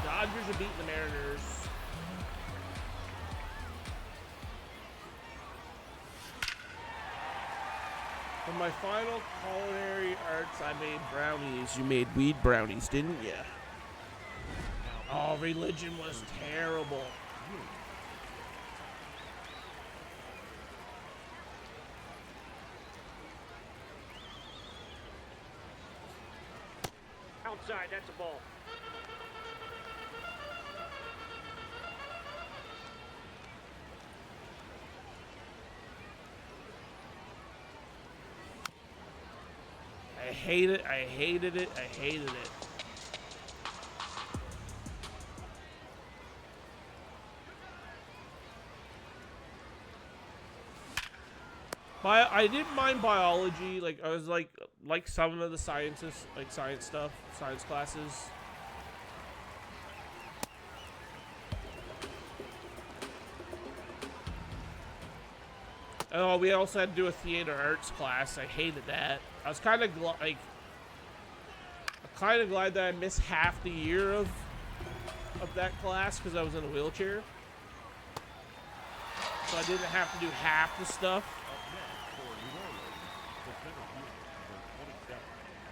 Dodgers are beating the Mariners. For my final culinary arts, I made brownies. You made weed brownies, didn't you? Oh, religion was terrible. Outside, that's a ball. hate it. I hated it. I hated it. I didn't mind biology. Like I was like some of the sciences, like science stuff, science classes. Oh, we also had to do a theater arts class. I hated that. I was kind of glad that I missed half the year of that class because I was in a wheelchair. So I didn't have to do half the stuff. Up next for New Orleans, the center fielder, number 27,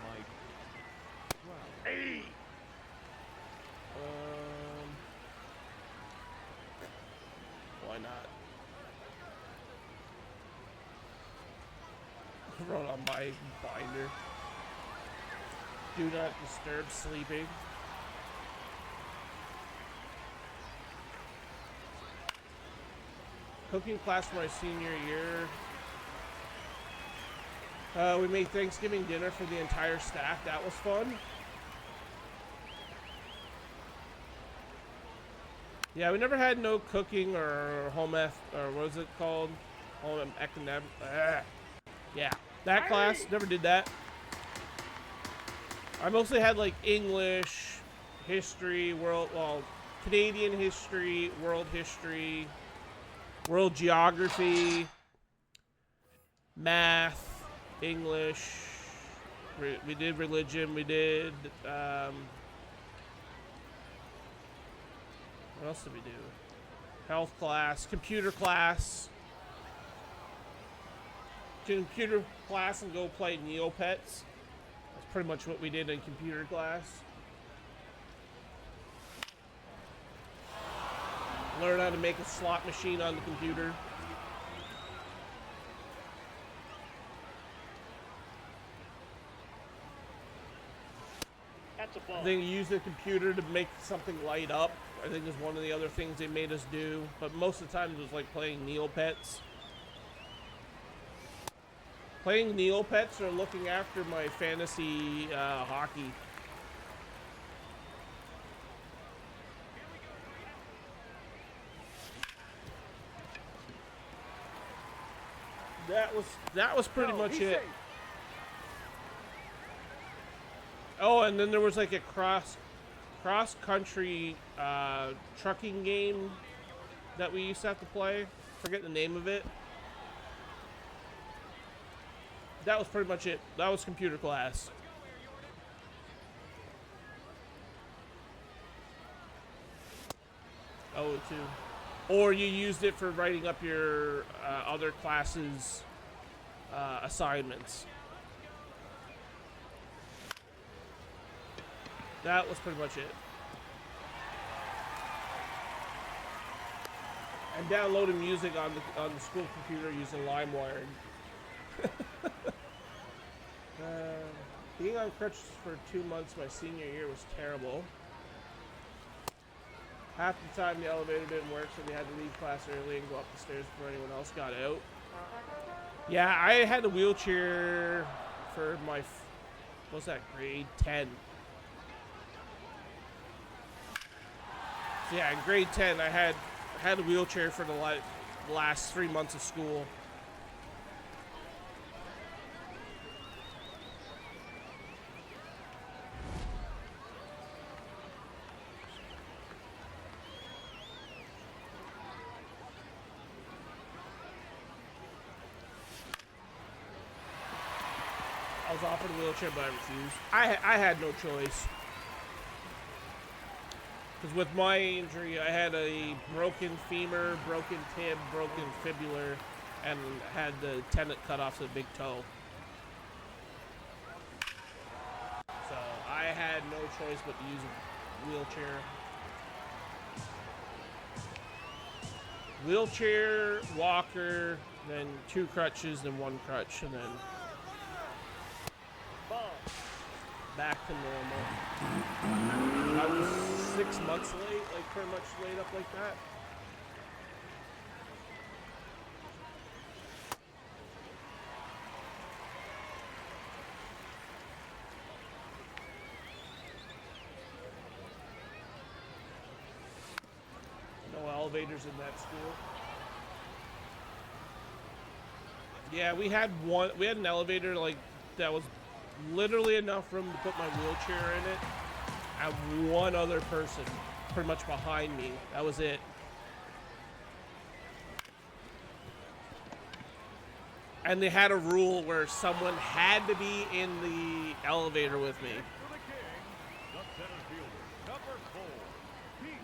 Mike Trout. Hey! Why not? Wrote on my binder. Do not disturb sleeping. Cooking class for my senior year. We made Thanksgiving dinner for the entire staff. That was fun. Yeah, we never had no cooking or home or what is it called? Home economic. Yeah, that class, never did that. I mostly had like English, history, Canadian history, world history, world geography, math, English. We did religion. We did. What else did we do? Health class, computer class. Computer class and go play Neopets. That's pretty much what we did in computer class. Learn how to make a slot machine on the computer. That's a ball. I think you use the computer to make something light up. I think is one of the other things they made us do. But most of the time it was like playing Neopets. Playing Neopets or looking after my fantasy hockey. That was pretty much it. Oh, and then there was like a cross country trucking game that we used to have to play. Forget the name of it. That was pretty much it. That was computer class. Oh, too. Or you used it for writing up your other classes' assignments. That was pretty much it. And downloading music on the school computer using LimeWire. Being on crutches for 2 months my senior year was terrible. Half the time the elevator didn't work, so we had to leave class early and go up the stairs before anyone else got out. Yeah, I had a wheelchair for my, what's that, grade 10. So yeah, in grade 10 I had a wheelchair for the last 3 months of school. I was offered a wheelchair, but I refused. I had no choice. Because with my injury, I had a broken femur, broken tib, broken fibular, and had the tendon cut off to the big toe. So I had no choice but to use a wheelchair. Wheelchair, walker, then 2 crutches, then 1 crutch, and then back to normal. I was 6 months late, like pretty much laid up like that. elevators in that school. Yeah, we had an elevator like that was literally enough room to put my wheelchair in it, and one other person pretty much behind me. That was it. And they had a rule where someone had to be in the elevator with me. For the King, the center fielder, number 4, Pete.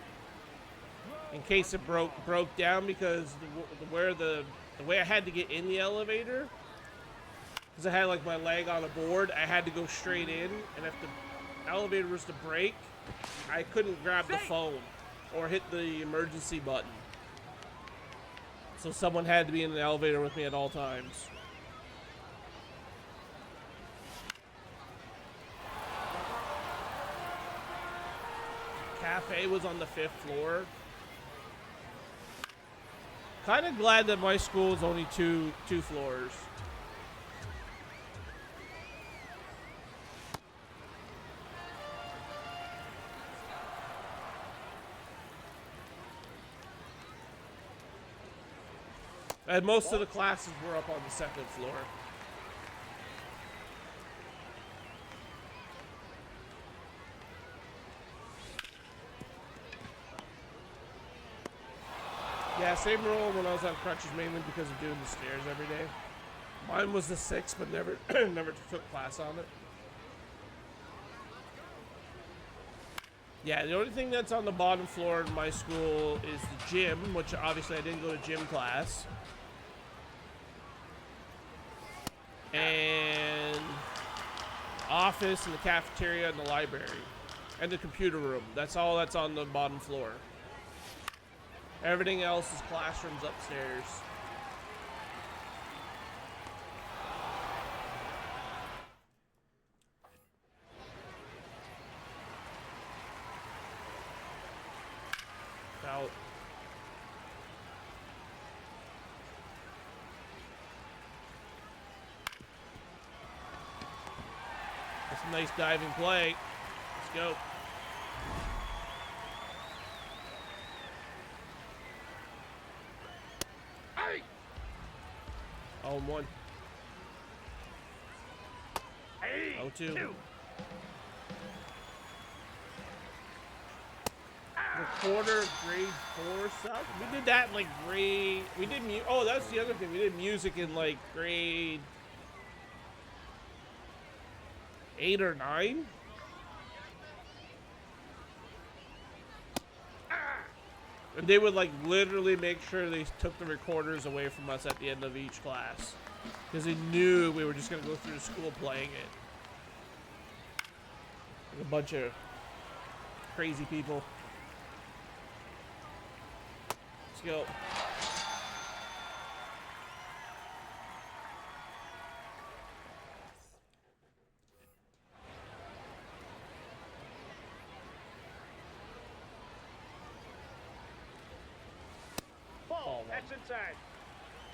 In case it broke down, because the way I had to get in the elevator, because I had like my leg on a board, I had to go straight in, and if the elevator was to break, I couldn't grab the phone or hit the emergency button. So someone had to be in the elevator with me at all times. Cafe was on the 5th floor. Kind of glad that my school is only two floors. And most of the classes were up on the 2nd floor. Yeah, same rule when I was on crutches, mainly because of doing the stairs every day. Mine was the 6th, but never took class on it. Yeah, the only thing that's on the bottom floor in my school is the gym, which obviously I didn't go to gym class. And the office and the cafeteria and the library. And the computer room. That's all that's on the bottom floor. Everything else is classrooms upstairs. Out. That's a nice diving play. Let's go. Hey! 0-1. Hey! 0-2. Recorder grade 4 stuff. We did that in like grade. We did oh, that's the other thing. We did music in like grade 8 or 9. And they would like literally make sure they took the recorders away from us at the end of each class, because they knew we were just gonna go through the school playing it. Like a bunch of crazy people. Let's go. Ball, that's inside.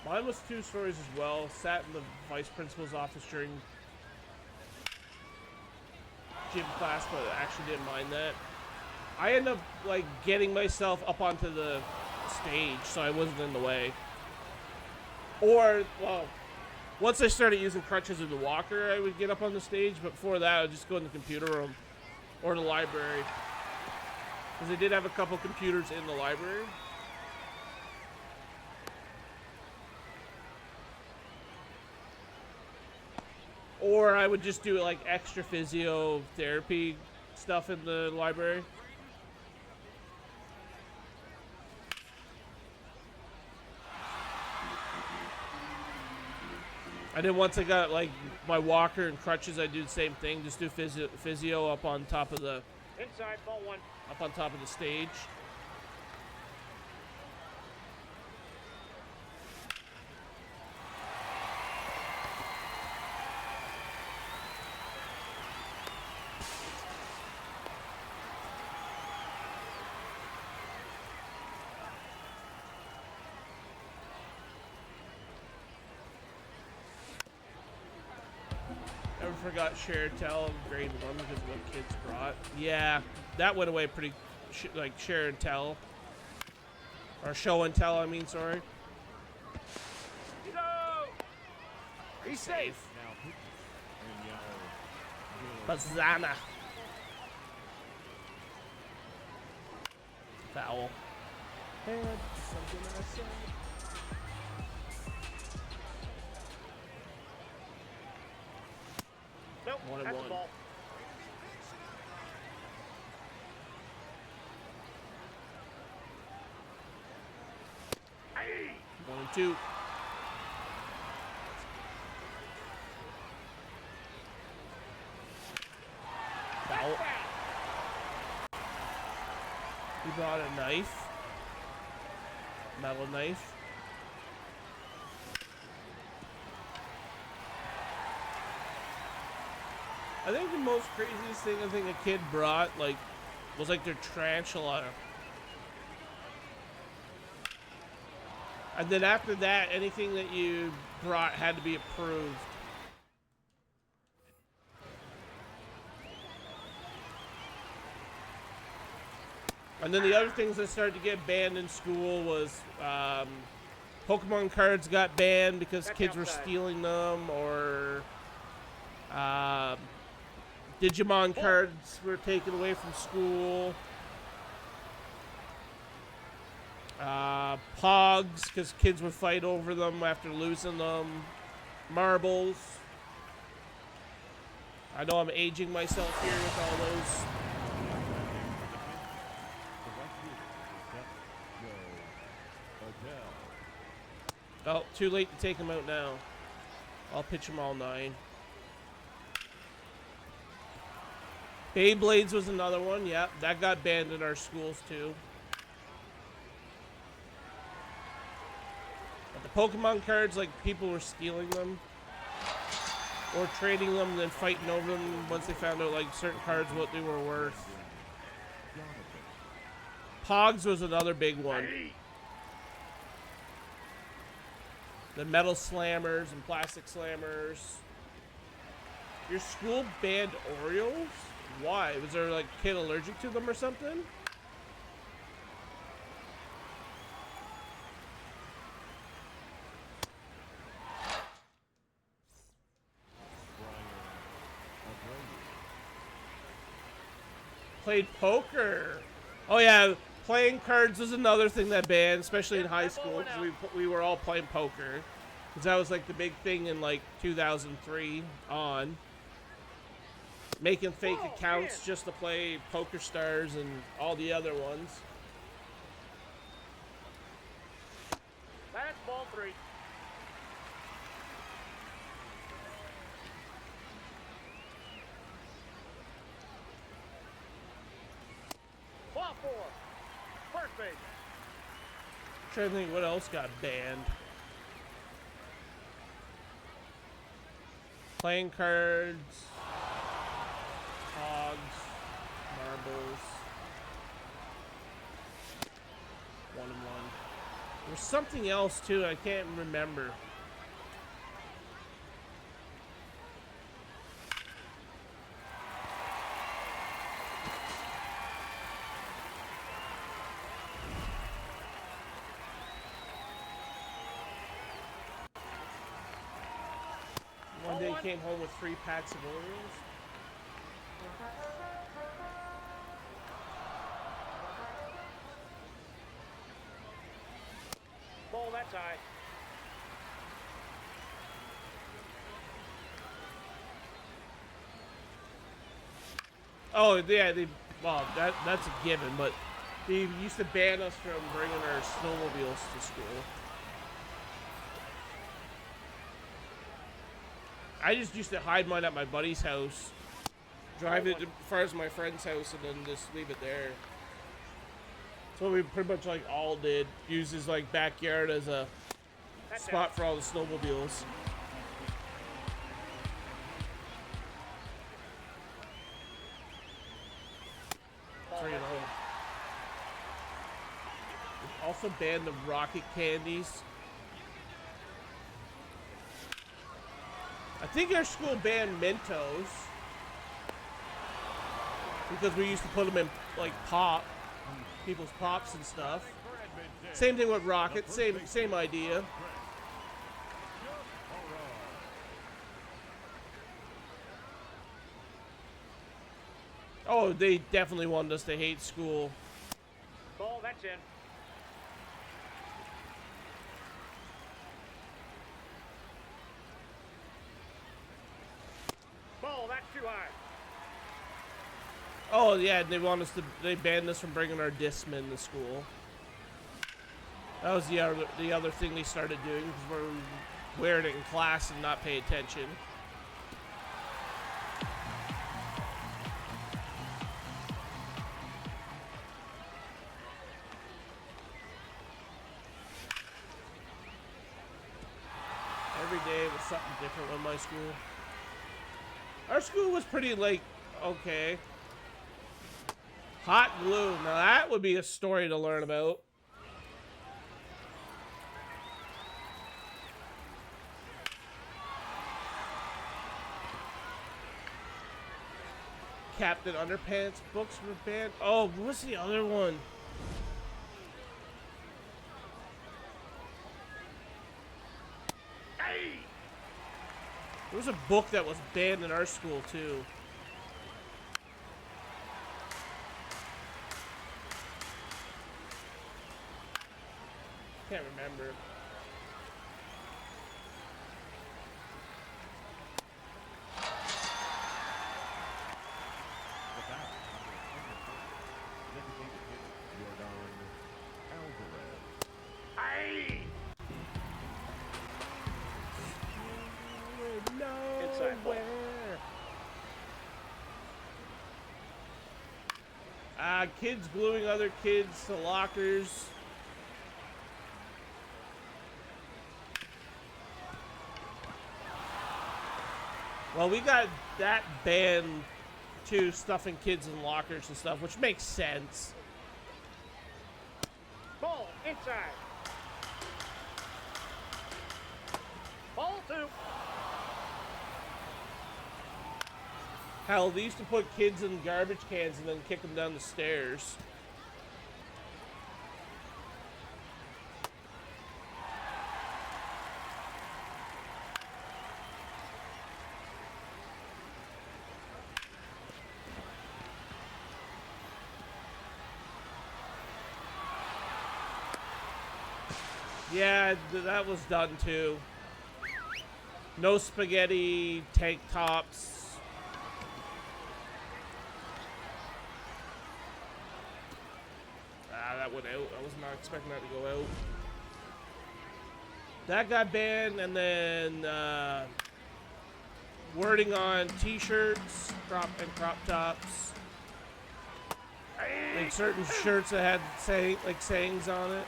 Mine was 2 stories as well. Sat in the vice principal's office during gym class, but actually didn't mind that. I ended up like getting myself up onto the stage so I wasn't in the way. Or, well, once I started using crutches in the walker, I would get up on the stage, but before that I would just go in the computer room or the library, because they did have a couple computers in the library. Or I would just do like extra physiotherapy stuff in the library. And then once I got like my walker and crutches, I do the same thing. Just do physio up on top of the Inside, ball 1. up on top of the stage. Never forgot share tell in grade 1 because of what kids brought. Yeah, that went away pretty, like share and tell. Or show and tell, I mean, sorry. You go. He's safe. Now pitches and yellow. Bazana. Foul. And something I said. Nope, 1-1. that's the ball. Hey. 1-2. Foul. He brought a knife. Metal knife. I think the most craziest thing I think a kid brought, like, was like their tarantula. And then after that, anything that you brought had to be approved. And then the other things that started to get banned in school was Pokemon cards got banned because kids were stealing them, or Digimon cards were taken away from school. Pogs, because kids would fight over them after losing them. Marbles. I know I'm aging myself here with all those. Oh, too late to take them out now. I'll pitch them all 9. Beyblades was another one. Yeah, that got banned in our schools too. But the Pokemon cards, like, people were stealing them or trading them and then fighting over them once they found out, like, certain cards what they were worth. Pogs was another big one. The metal slammers and plastic slammers. Your school banned Oreos? Why? Was there, like, a kid allergic to them or something? Played poker. Oh yeah, playing cards was another thing that banned, especially in high school, because we were all playing poker. Because that was like the big thing in like 2003 on. Making fake accounts just to play Poker Stars and all the other ones. That's ball 3. Ball 4. First base. I'm trying to think what else got banned. Playing cards, hogs, marbles, 1-1. There's something else too, I can't remember. One day came home with 3 packs of Oreos. Ball, that's high. Oh yeah, well that's a given, but they used to ban us from bringing our snowmobiles to school. I just used to hide mine at my buddy's house, drive it as far as my friend's house, and then just leave it there. So we pretty much like all did. Use his like backyard as a spot for all the snowmobiles. Three and oh. Also banned the rocket candies. I think our school banned Mentos because we used to put them in like people's pops and stuff. Same thing with Rocket. Same idea. Oh, they definitely wanted us to hate school. Ball, that's in. Ball, that's too high. Oh yeah, they want us to. They banned us from bringing our discmen to school. That was the other thing they started doing because we're wearing it in class and not pay attention. Every day was something different with my school. Our school was pretty, like, okay. Hot glue. Now that would be a story to learn about. Captain Underpants books were banned. Oh, what's the other one? There was a book that was banned in our school, too. Can't remember. Inside ball. Kids gluing other kids to lockers. Well, we got that banned too, stuffing kids in lockers and stuff, which makes sense. Ball, inside. Ball two. Hell, they used to put kids in garbage cans and then kick them down the stairs. Yeah, that was done too. No spaghetti tank tops. That went out. I was not expecting that to go out. That got banned, and then wording on t-shirts, crop tops. Like certain shirts that had sayings on it.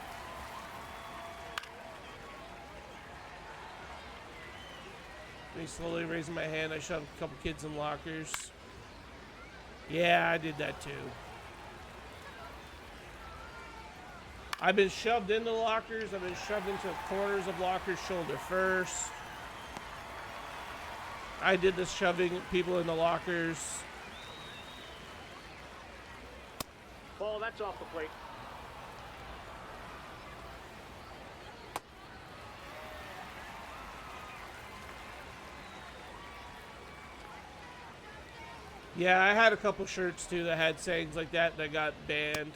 Me slowly raising my hand, I shoved a couple kids in lockers. Yeah, I did that too. I've been shoved into lockers. I've been shoved into corners of lockers shoulder first. I did this shoving people in the lockers. Ball, that's off the plate. Yeah, I had a couple shirts too that had sayings like that got banned.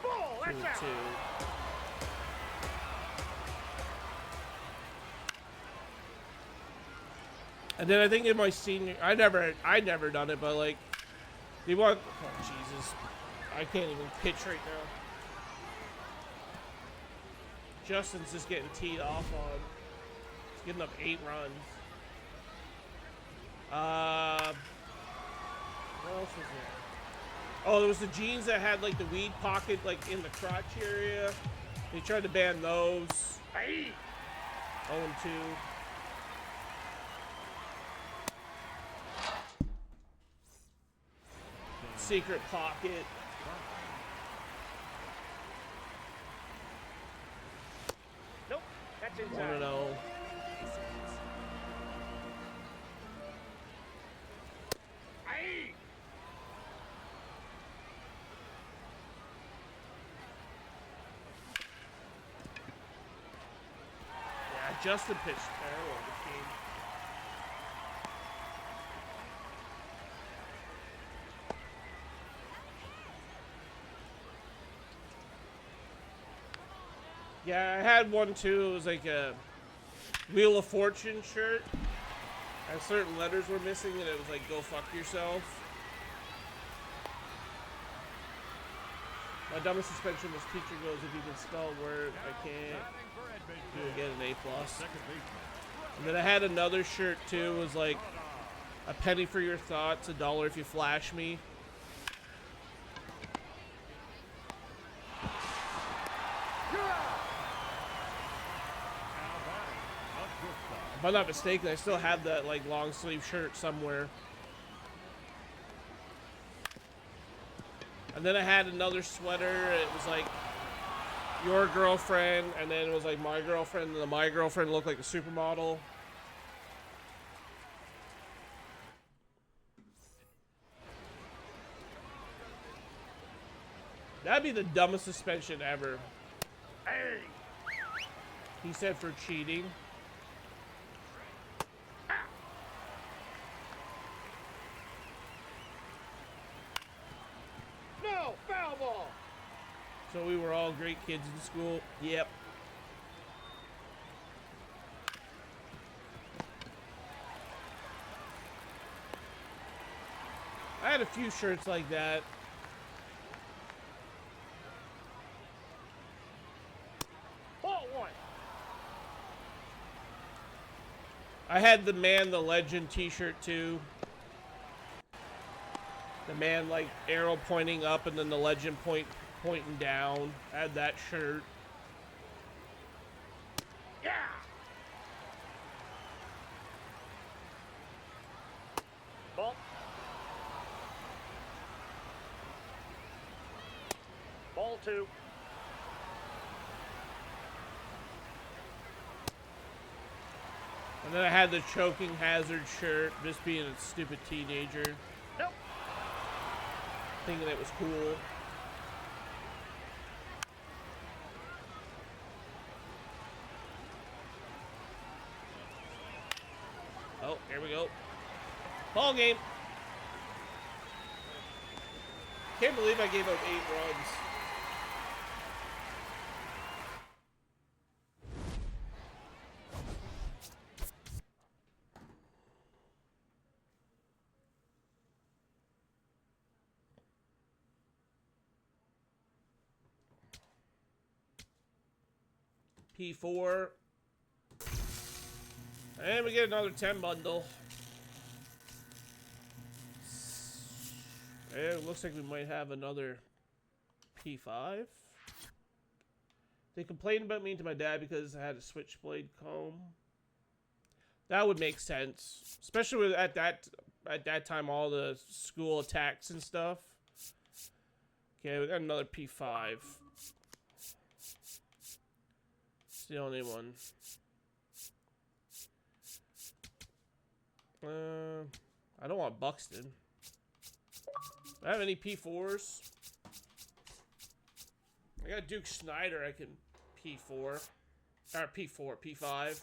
Ball, that's out. And then I think in my senior, I never done it, but like, they want. Oh Jesus, I can't even pitch right now. Justin's just getting teed off on. He's getting up 8 runs. What else was there? Oh, there was the jeans that had like the weed pocket like in the crotch area. They tried to ban those. 0-2. Secret pocket. Nope, that's inside. 1-0. Justin pitched terrible this game. Yeah, I had one too. It was like a Wheel of Fortune shirt. And certain letters were missing, and it was like, go fuck yourself. My dumbest suspension was teacher goes, if you can spell a word, I can't. You'll get an A+. And then I had another shirt too. It was like, a penny for your thoughts, $1 if you flash me. If I'm not mistaken, I still have that like long sleeve shirt somewhere. And then I had another sweater. It was like your girlfriend, and then it was like my girlfriend, and then my girlfriend looked like a supermodel. That'd be the dumbest suspension ever. Hey! He said for cheating. No! Foul ball! So we were all great kids in school. Yep. I had a few shirts like that. Ball one! I had the Man, the Legend t-shirt too. The man like arrow pointing up and then the legend pointing down. I had that shirt. Yeah! Ball. Ball two. And then I had the choking hazard shirt, just being a stupid teenager. Nope. Thinking it was cool. Oh, here we go. Ball game. Can't believe I gave up 8 runs. P4. And we get another 10 bundle. And it looks like we might have another P5. They complained about me to my dad because I had a switchblade comb. That would make sense. Especially with at that time all the school attacks and stuff. Okay, we got another P5. It's the only one. I don't want Buxton. Do I have any P4s? I got Duke Snyder I can P4. Or P4, P5.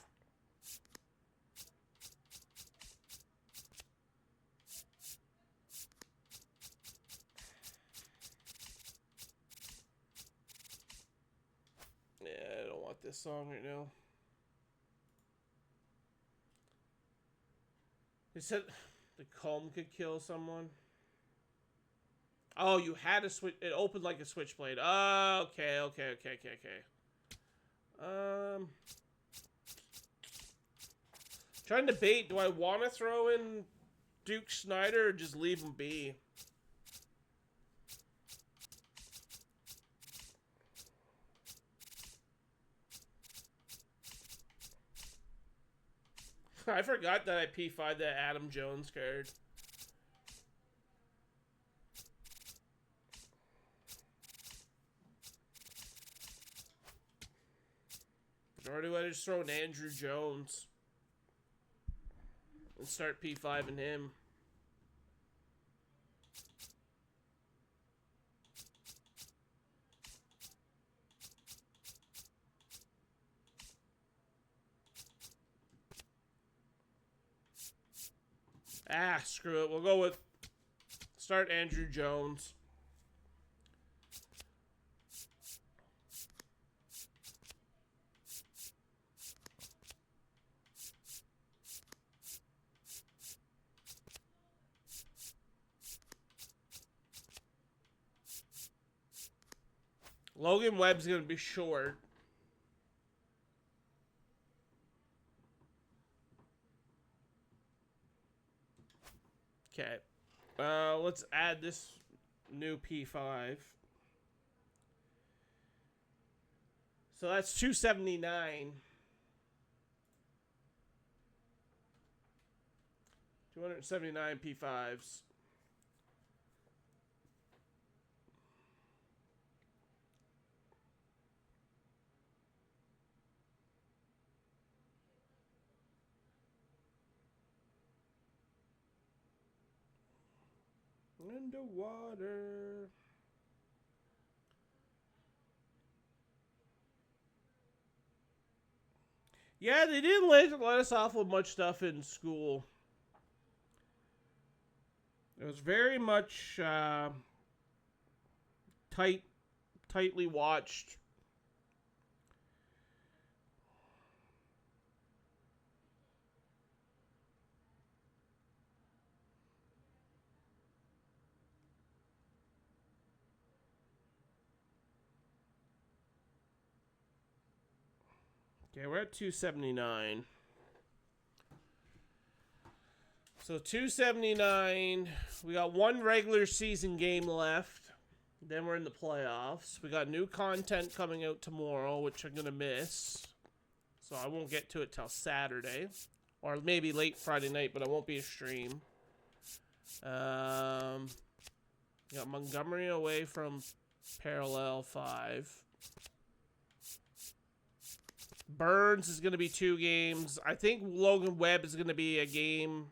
Yeah, I don't want this song right now. They said the comb could kill someone. Oh, you had a switch. It opened like a switchblade. Oh, okay. Trying to debate. Do I want to throw in Duke Snyder or just leave him be? I forgot that I P5'd that Adam Jones card. Or do I just throw in Andrew Jones and start P5'ing him? Ah, screw it. We'll go with start Andrew Jones. Logan Webb's going to be short. Okay. Let's add this new P5. So that's 279. 279 P5s. Underwater. Yeah, they didn't let us off with much stuff in school. It was very much tightly watched. Okay, we're at 279. So 279. We got one regular season game left. Then we're in the playoffs. We got new content coming out tomorrow, which I'm going to miss. So I won't get to it till Saturday. Or maybe late Friday night, but it won't be a stream. We got Montgomery away from Parallel 5. Burns is going to be 2 games. I think Logan Webb is going to be a game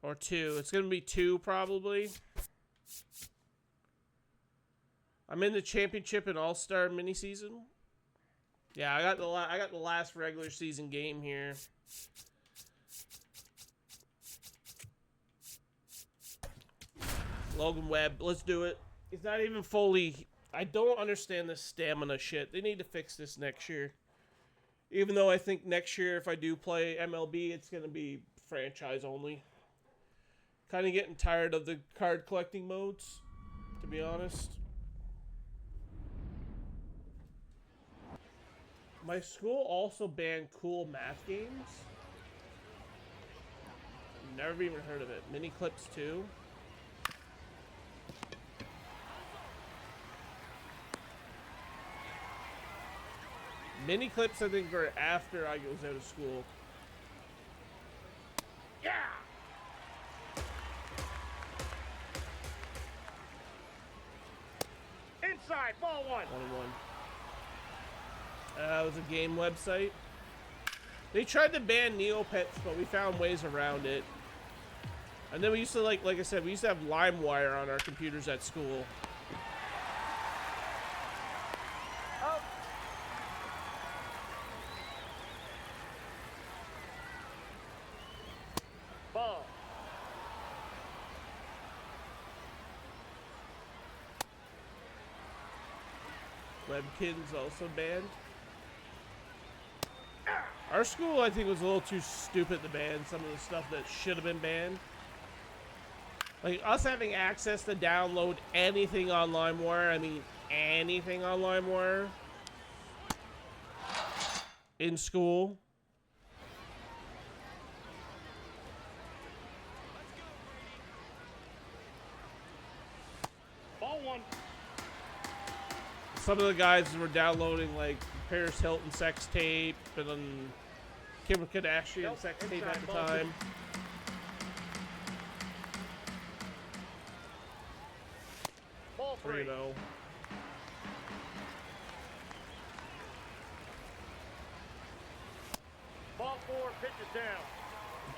or 2. It's going to be 2 probably. I'm in the championship and all-star mini season. Yeah, I got the last regular season game here. Logan Webb, let's do it. He's not even fully. I don't understand this stamina shit. They need to fix this next year. Even though I think next year, if I do play MLB, it's going to be franchise only. Kind of getting tired of the card collecting modes, to be honest. My school also banned cool math games. Never even heard of it. Mini clips too. Mini clips, I think, were after I was out of school. Yeah! Inside, ball 1. 1-1. It was a game website. They tried to ban Neopets, but we found ways around it. And then we used to, like I said, we used to have LimeWire on our computers at school. Out. Ball. Webkins also banned. Our school, I think, was a little too stupid to ban some of the stuff that should have been banned. Like, us having access to download anything on LimeWire, I mean, anything on LimeWire in school. Ball 1. Some of the guys were downloading, like, Paris Hilton sex tape, and then Kim Kardashian sex tape at the time. Ball 3. 3-0. Ball 4, pitches down.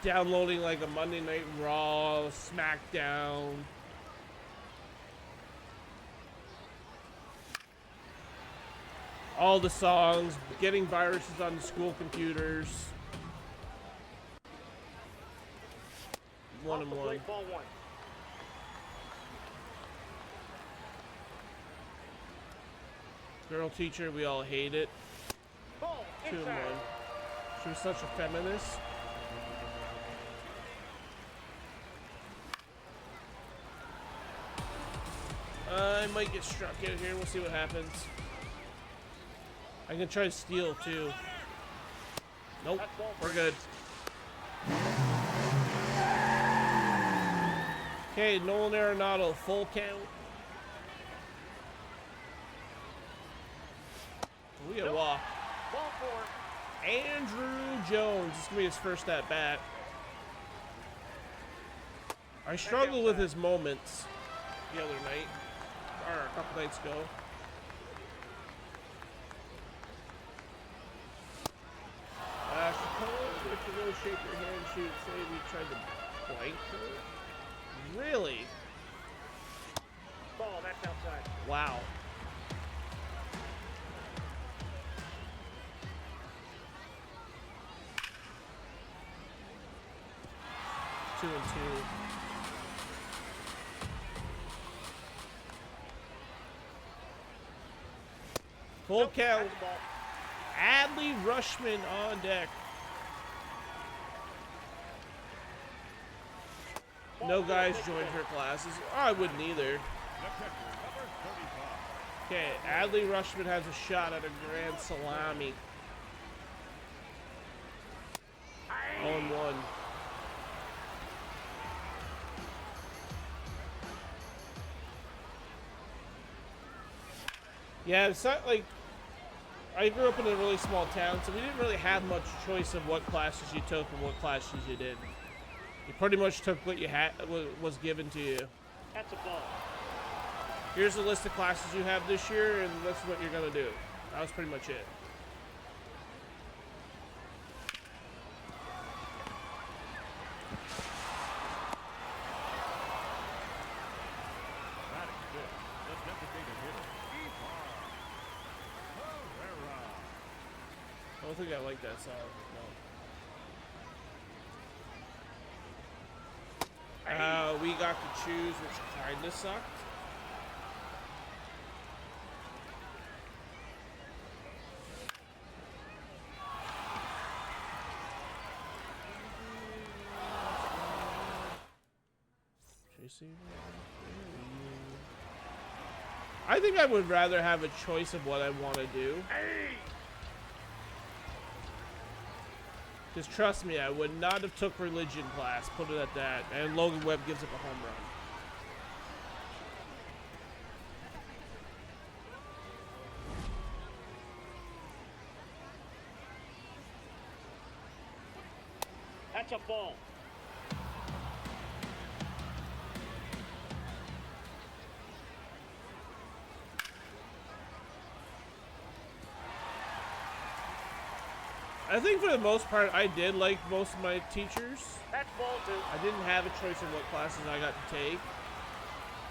Downloading, like, a Monday Night Raw, SmackDown. All the songs, getting viruses on the school computers. 1 Off and the 1. plate, ball 1. Girl teacher, we all hate it. Ball 2 and 1. inside. She was such a feminist. I might get struck in here. We'll see what happens. I can try to steal too. Nope, we're good. Okay, Nolan Arenado, full count. We get a walk. Ball 4. Andrew Jones. This is gonna be his first at bat. I struggled with his moments the other night, or a couple nights ago. If you really shake your hand, she would say we tried to blank her. Really? Ball, that's outside. Wow. Two and two. Full count. That's the ball. Adley Rushman on deck. No guys joined her classes. Oh, I wouldn't either. Okay, Adley Rushman has a shot at a grand salami. 0-1. Yeah, it's not like I grew up in a really small town, so we didn't really have much choice of what classes you took and what classes you did. You pretty much took what you had was given to you. That's a ball. Here's the list of classes you have this year, and that's what you're gonna do. That was pretty much it. That is good. The designated hitter. Herrera. I don't think I like that song. No. We got to choose, which kinda sucked. I think I would rather have a choice of what I want to do. Because trust me, I would not have took religion class, put it at that. And Logan Webb gives up a home run. That's a ball. I think for the most part, I did like most of my teachers. That's ball 2. I didn't have a choice of what classes I got to take.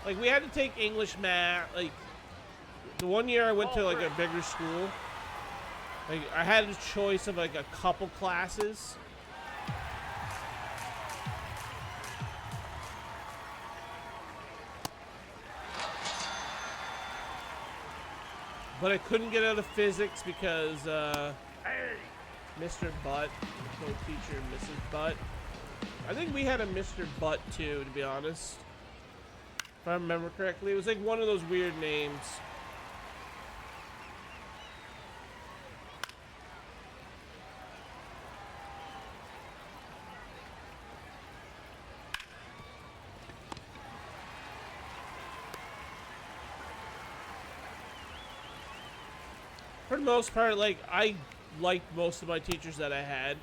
Like, we had to take English, math. Like, the one year I went to, like, a bigger school, like, I had a choice of, like, a couple classes. But I couldn't get out of physics because, Mr. Butt, co-teacher Mrs. Butt. I think we had a Mr. Butt too, to be honest. If I remember correctly. It was like one of those weird names. For the most part, like, I liked most of my teachers that I had.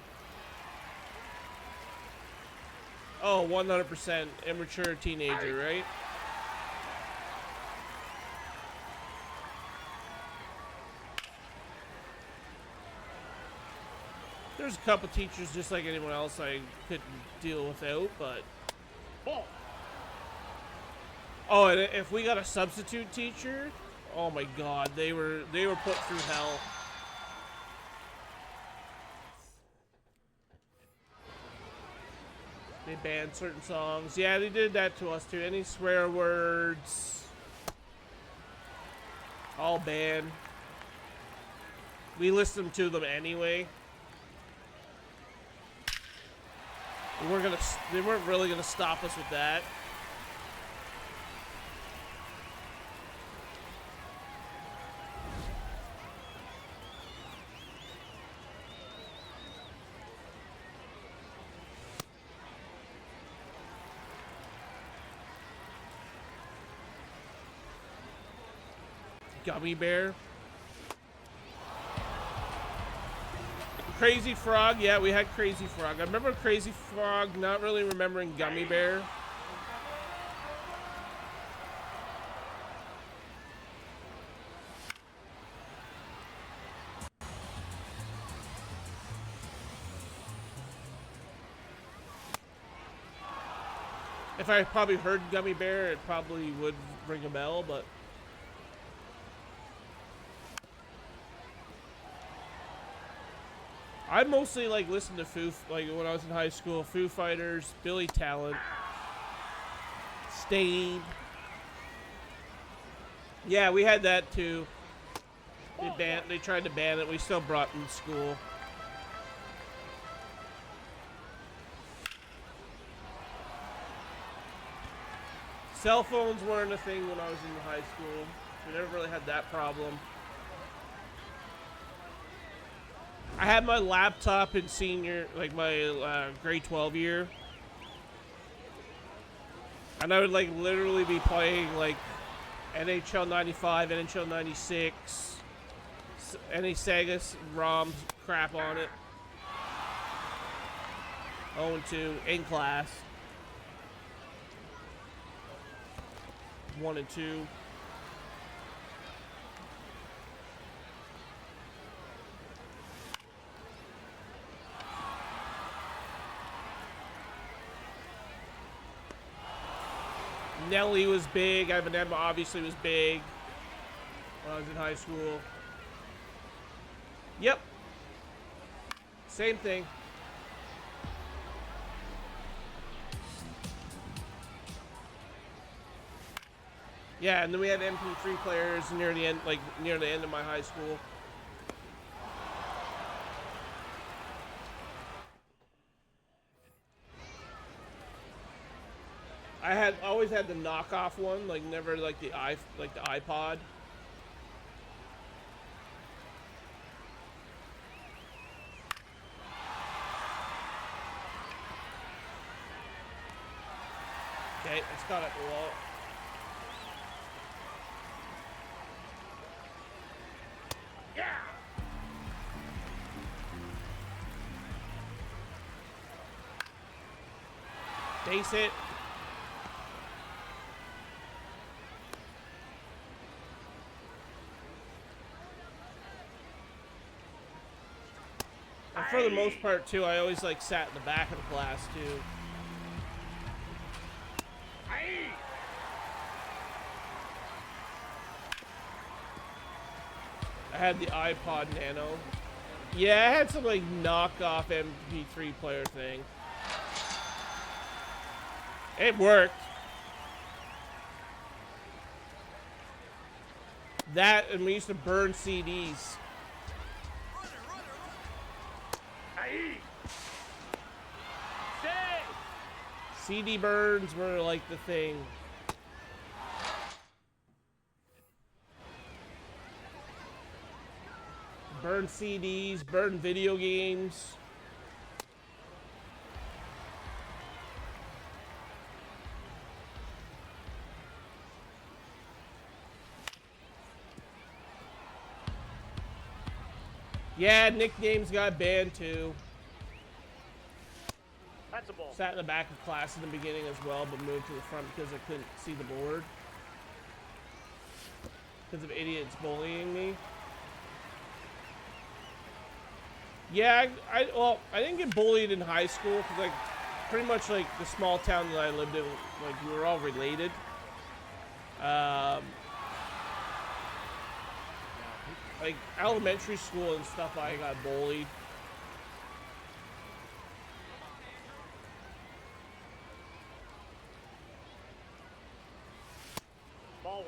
Oh, 100% immature teenager, right? There's a couple teachers just like anyone else I couldn't deal without, but... Ball. Oh, and if we got a substitute teacher, oh my god, they were put through hell. They banned certain songs. Yeah, they did that to us too. Any swear words, all banned. We listened to them anyway. They weren't really gonna stop us with that. Gummy Bear. Crazy Frog, yeah, we had Crazy Frog. I remember Crazy Frog, not really remembering Gummy Bear. If I probably heard Gummy Bear, it probably would ring a bell, but... I mostly like listened to like when I was in high school, Foo Fighters, Billy Talent, Staind. Yeah, we had that too. They tried to ban it. We still brought it in school. Cell phones weren't a thing when I was in high school. We never really had that problem. I had my laptop in like my grade 12 year. And I would like literally be playing like NHL 95, NHL 96, any Sega ROM crap on it. 0-2 in class. 1 and 2. Nelly was big. Eminem obviously was big when I was in high school. Yep. Same thing. Yeah, and then we had MP3 players near the end, like near the end of my high school. I always had the knockoff one, like never like the iPod. Okay, it's got it. Well, Yeah! base it. And for the most part, too, I always like sat in the back of the class too. I had the iPod Nano. Yeah, I had some like knockoff MP3 player thing. It worked. That, and we used to burn CDs. CD burns were like the thing. Burn CDs, burn video games. Yeah, nicknames got banned too. That's a ball. Sat in the back of class in the beginning as well, but moved to the front because I couldn't see the board. Because of idiots bullying me. Yeah, well, I didn't get bullied in high school because, like, pretty much, like, the small town that I lived in, like, we were all related. Like, elementary school and stuff, I got bullied.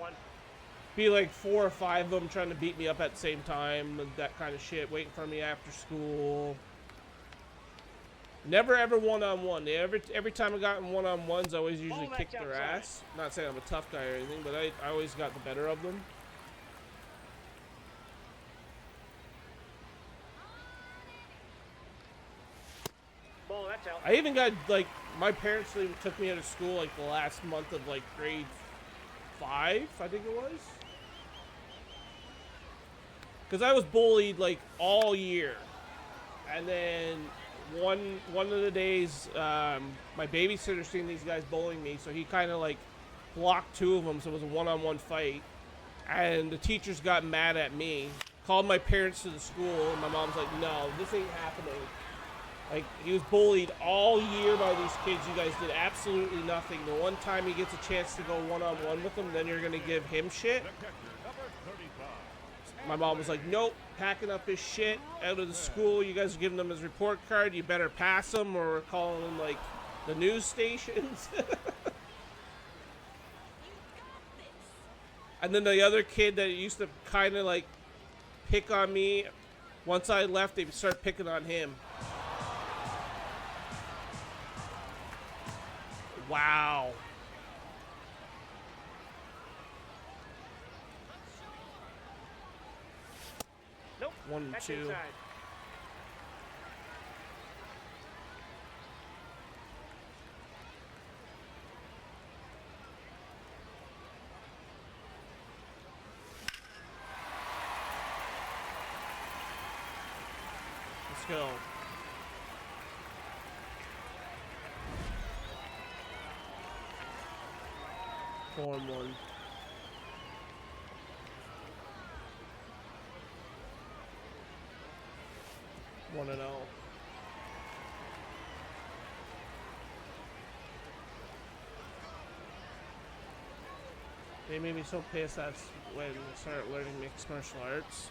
one. Be like 4 or 5 of them trying to beat me up at the same time, that kind of shit, waiting for me after school. Never ever one-on-one. Every time I got in one-on-ones, I always usually Ball kicked that's their outside. ass. Not saying I'm a tough guy or anything, but I always got the better of them. Ball, that's out. I even got, like, my parents even took me out of school, like, the last month of, like, grade 5, I think it was. Because I was bullied, like, all year. And then one of the days, my babysitter seen these guys bullying me, so he kind of, like, blocked 2 of them, so it was a one-on-one fight. And the teachers got mad at me, called my parents to the school, and my mom's like, no, this ain't happening. Like, he was bullied all year by these kids. You guys did absolutely nothing. The one time he gets a chance to go one-on-one with them, then you're going to give him shit. My mom was like, nope, packing up his shit out of the school. You guys are giving him his report card. You better pass him or we're calling him, like, the news stations. And then the other kid that used to kind of, like, pick on me, once I left, they started picking on him. Wow. Nope. 1 and That's 2. inside. Let's go. Four and 1. One and 0. They made me so pissed. That's when I started learning mixed martial arts.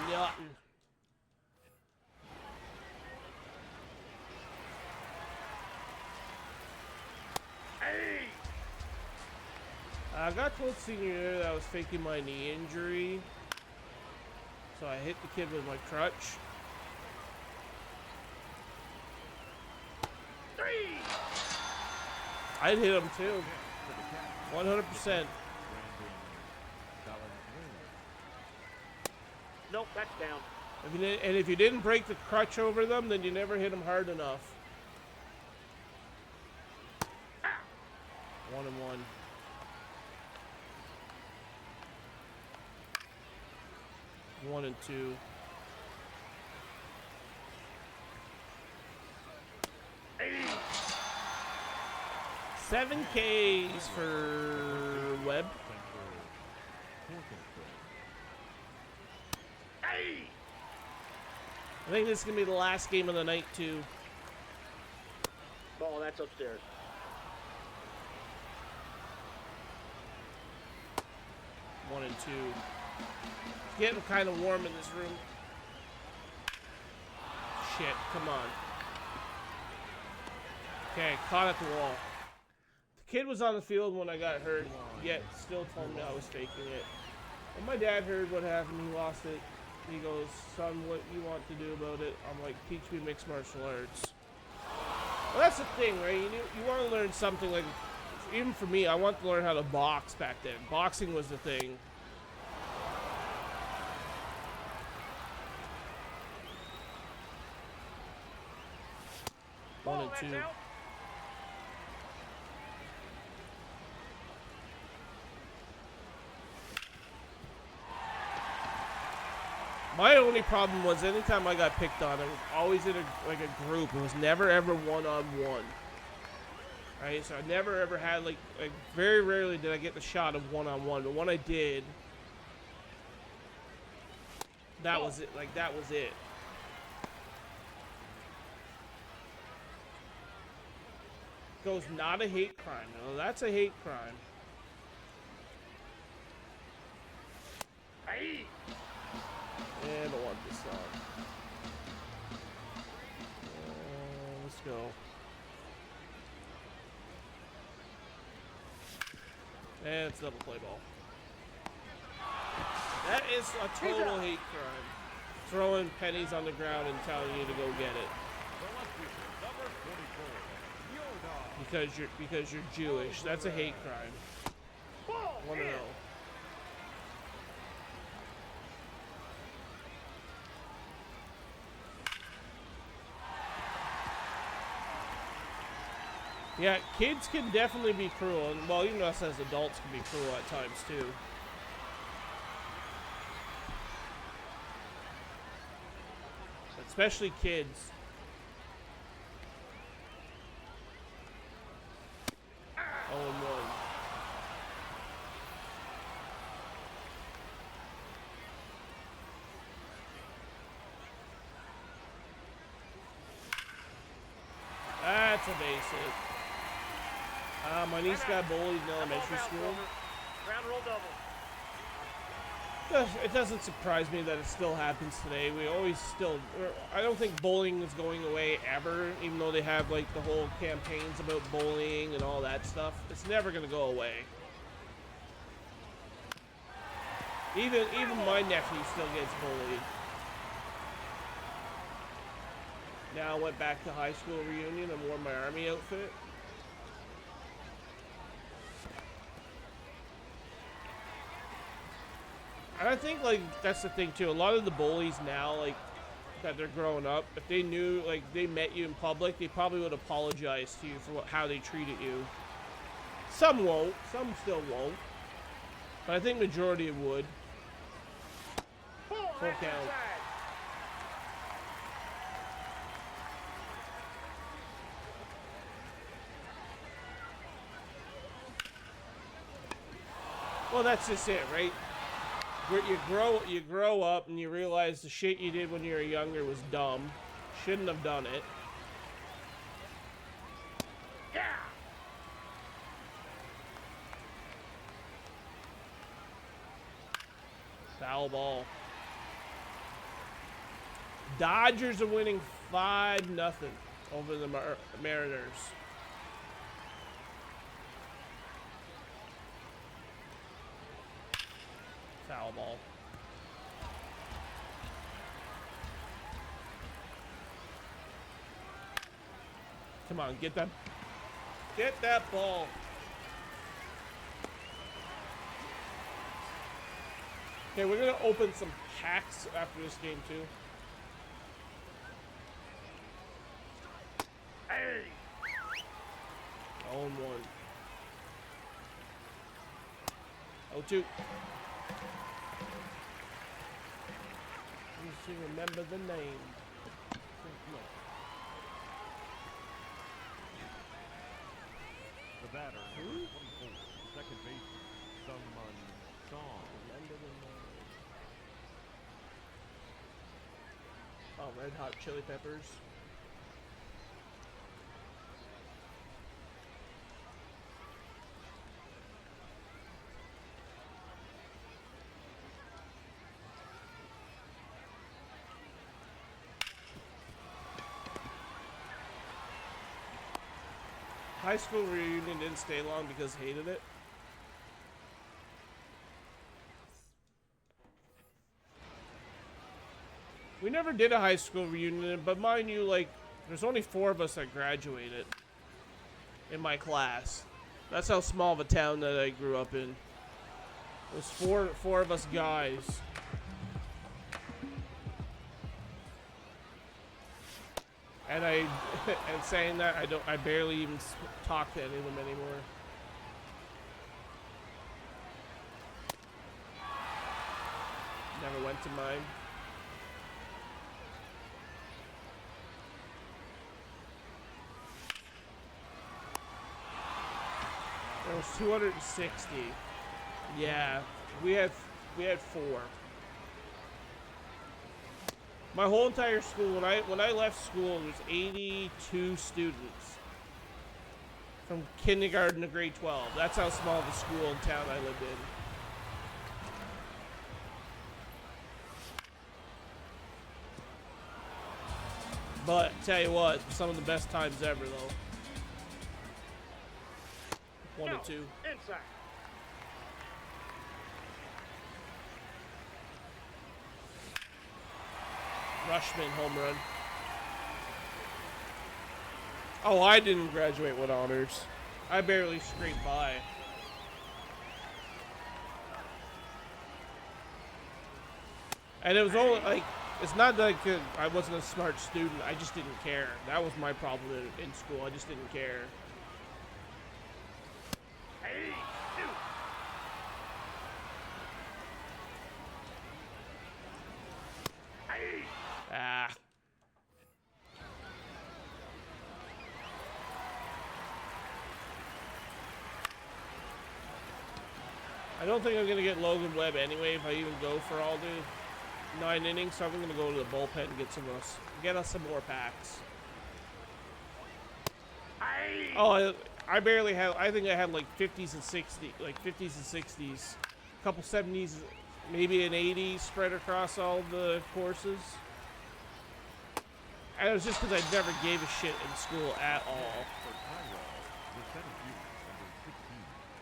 Nothing. I got told senior year that I was faking my knee injury, so I hit the kid with my crutch. 3. I'd hit him too. 100%. Nope, that's down. And if you didn't break the crutch over them, then you never hit them hard enough. 1 and 1. One and 2. $7 Ks for Webb. I think this is gonna be the last game of the night too. Ball, that's upstairs. 1 and 2. It's getting kind of warm in this room. Shit, come on. Okay, caught at the wall. The kid was on the field when I got hurt, yet still told me I was faking it. When my dad heard what happened, he lost it. He goes, son, what you want to do about it? I'm like, teach me mixed martial arts. Well, that's the thing, right? You want to learn something like, even for me, I want to learn how to box back then. Boxing was the thing. Ball, 1 and that's 2. out. My only problem was anytime I got picked on, it was always in a group. It was never ever one-on-one. Right? So I never ever had like very rarely did I get the shot of one-on-one, but when I did, that was it. Like that was it. Goes not a hate crime. No, that's a hate crime. Hey. And I don't want this song. Let's go. And it's double play ball. That is a total hate crime. Throwing pennies on the ground and telling you to go get it. Because you're Jewish. That's a hate crime. 1-0. Yeah, kids can definitely be cruel, and well, even us as adults can be cruel at times too. Especially kids. Oh, and 1. That's a base hit. My niece got bullied in elementary school. Ground roll double. It doesn't surprise me that it still happens today. We always still... I don't think bullying is going away ever, even though they have, like, the whole campaigns about bullying and all that stuff. It's never going to go away. Even my nephew still gets bullied. Now I went back to high school reunion and wore my army outfit. And I think, like, that's the thing, too. A lot of the bullies now, like, that they're growing up, if they knew, like, they met you in public, they probably would apologize to you for how they treated you. Some won't. Some still won't. But I think majority would. Full count. Well, that's just it, right? You grow up and you realize the shit you did when you were younger was dumb. Shouldn't have done it. Yeah. Foul ball. Dodgers are winning 5-0 over the Mariners. Foul ball. Come on, get that ball. Okay, we're gonna open some packs after this game too. Hey. 0-1. 0-2. To remember the name. The batter, number 24, second baseman, Sungmun Song. Remember the name. Oh, Red Hot Chili Peppers. High school reunion didn't stay long because hated it. We never did a high school reunion, but mind you, like, there's only 4 of us that graduated in my class. That's how small of a town that I grew up in. It was four of us guys. And and saying that, I barely even talk to any of them anymore. Never went to mine. There was 260. Yeah, we had 4. My whole entire school, when I left school, it was 82 students from kindergarten to grade 12. That's how small of a school and town I lived in. But tell you what, some of the best times ever though. 1 and 2. Inside. Rushman home run. Oh, I didn't graduate with honors. I barely scraped by. And it was only like, it's not like I wasn't a smart student. I just didn't care. That was my problem in school. I just didn't care. Hey, shoot. Hey. Ah. I don't think I'm going to get Logan Webb anyway if I even go for all the 9 innings, so I'm going to go to the bullpen and get us some more packs. Hey. Oh, I barely had, I think I had like 50s and 60s, like 50s and 60s, a couple 70s, maybe an 80 spread across all the courses. And it was just because I never gave a shit in school at all. For Tyrell, the center fielder, number 16,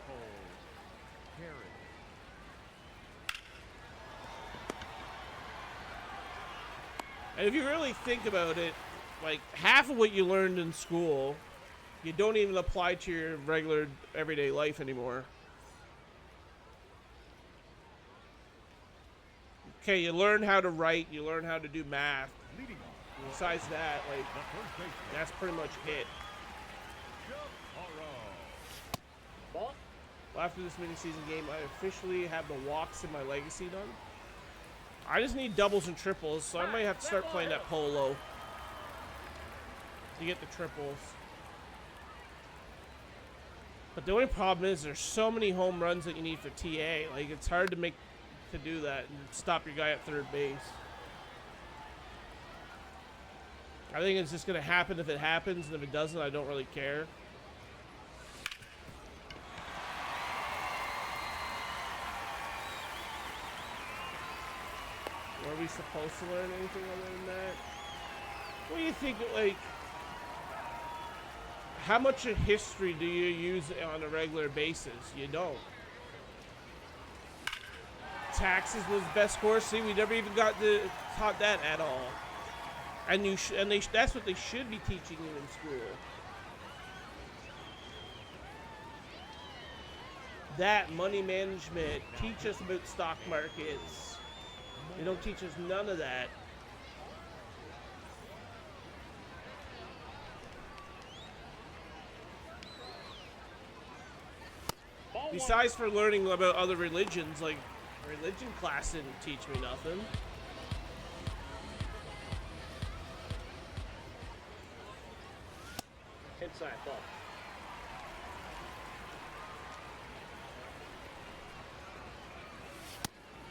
Cole Carey. And if you really think about it, like half of what you learned in school, you don't even apply to your regular everyday life anymore. Okay, you learn how to write, you learn how to do math. Leading off, Besides that, like, the first baseman, that's pretty much it. Ball. Well, after this mini-season game, I officially have the walks in my legacy done. I just need doubles and triples, so I might have to start playing that polo to get the triples. But the only problem is there's so many home runs that you need for TA. Like, it's hard to do that and stop your guy at third base. I think it's just going to happen if it happens, and if it doesn't, I don't really care. Are we supposed to learn anything other than that? What do you think, like, how much of history do you use on a regular basis? You don't. Taxes was best course. See, we never even taught that at all. And that's what they should be teaching you in school. That, money management, teach us about stock markets. They don't teach us none of that. Ball one. Besides for learning about other religions, like, religion class didn't teach me nothing. Inside ball.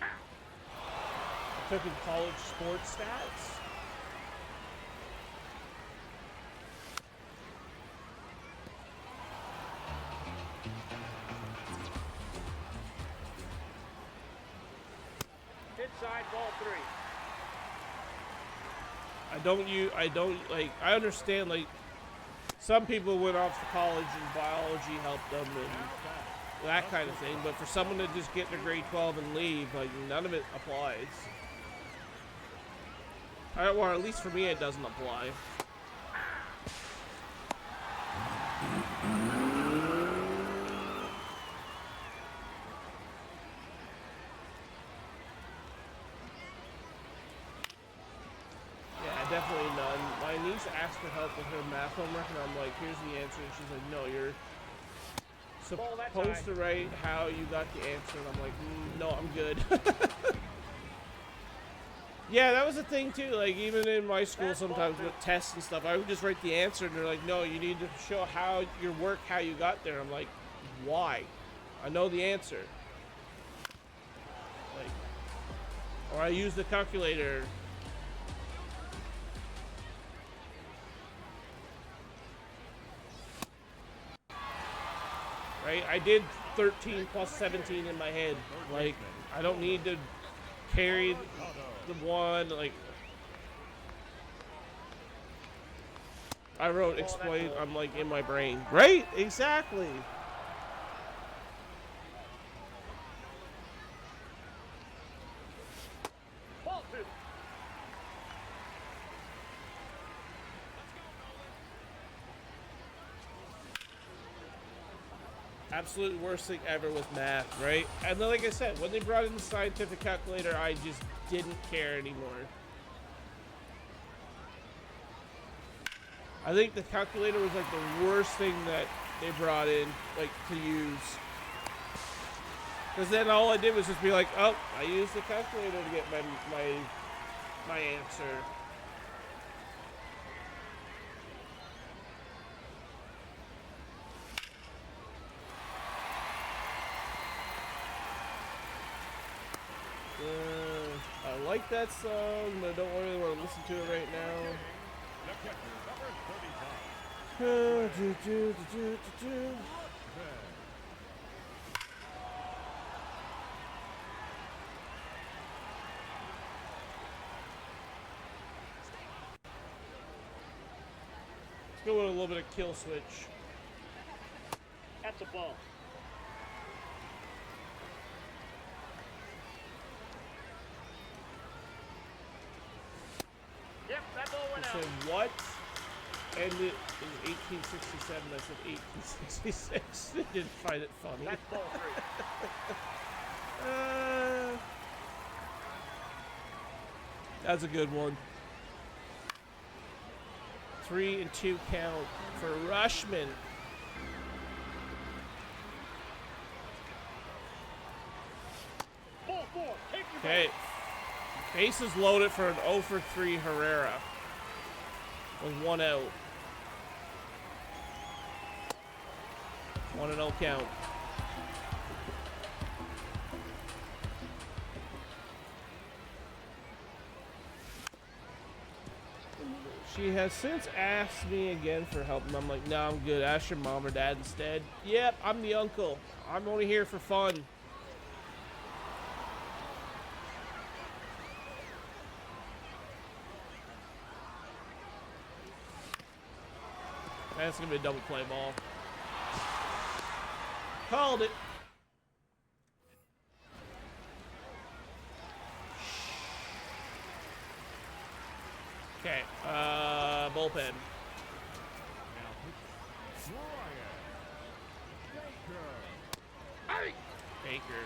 I took in college sports stats. Inside ball 3. I understand, like, some people went off to college and biology helped them and that kind of thing, but for someone to just get to grade 12 and leave, like, none of it applies. Or at least for me, it doesn't apply. Yeah, definitely none. My niece asked for help with her math homework, and I'm like, here's the answer. And she's like, no, you're supposed to write how you got the answer. And I'm like, no, I'm good. Yeah, that was a thing too. Like, even in my school, sometimes with tests and stuff, I would just write the answer, and they're like, no, you need to show how your work, how you got there. I'm like, why? I know the answer. Like, or I use the calculator. Right? I did 13 plus 17 in my head. Like, I don't need to carry the one, like, I wrote explain. I'm like in my brain. Right? Exactly. Ball 2. Absolute worst thing ever with math, right? And then, like I said, when they brought in the scientific calculator, I just didn't care anymore. I think the calculator was like the worst thing that they brought in, like, to use. Because then all I did was just be like, oh, I used the calculator to get my answer. I like that song, but I don't really want to listen to it right now. Let's go with a little bit of kill switch. That's a ball. Yep, that ball went I out. said what? Ended in 1867. I said 1866. I didn't find it funny. That's ball 3. That's a good one. 3-2 count for Rushman. Ball 4. Take your Okay. Bases loaded for an 0 for 3 Herrera. With 1 out. 1-0 count. She has since asked me again for help, and I'm like, no, I'm good. Ask your mom or dad instead. Yep, I'm the uncle. I'm only here for fun. That's gonna be a double play ball. Called it. Okay, bullpen. Baker.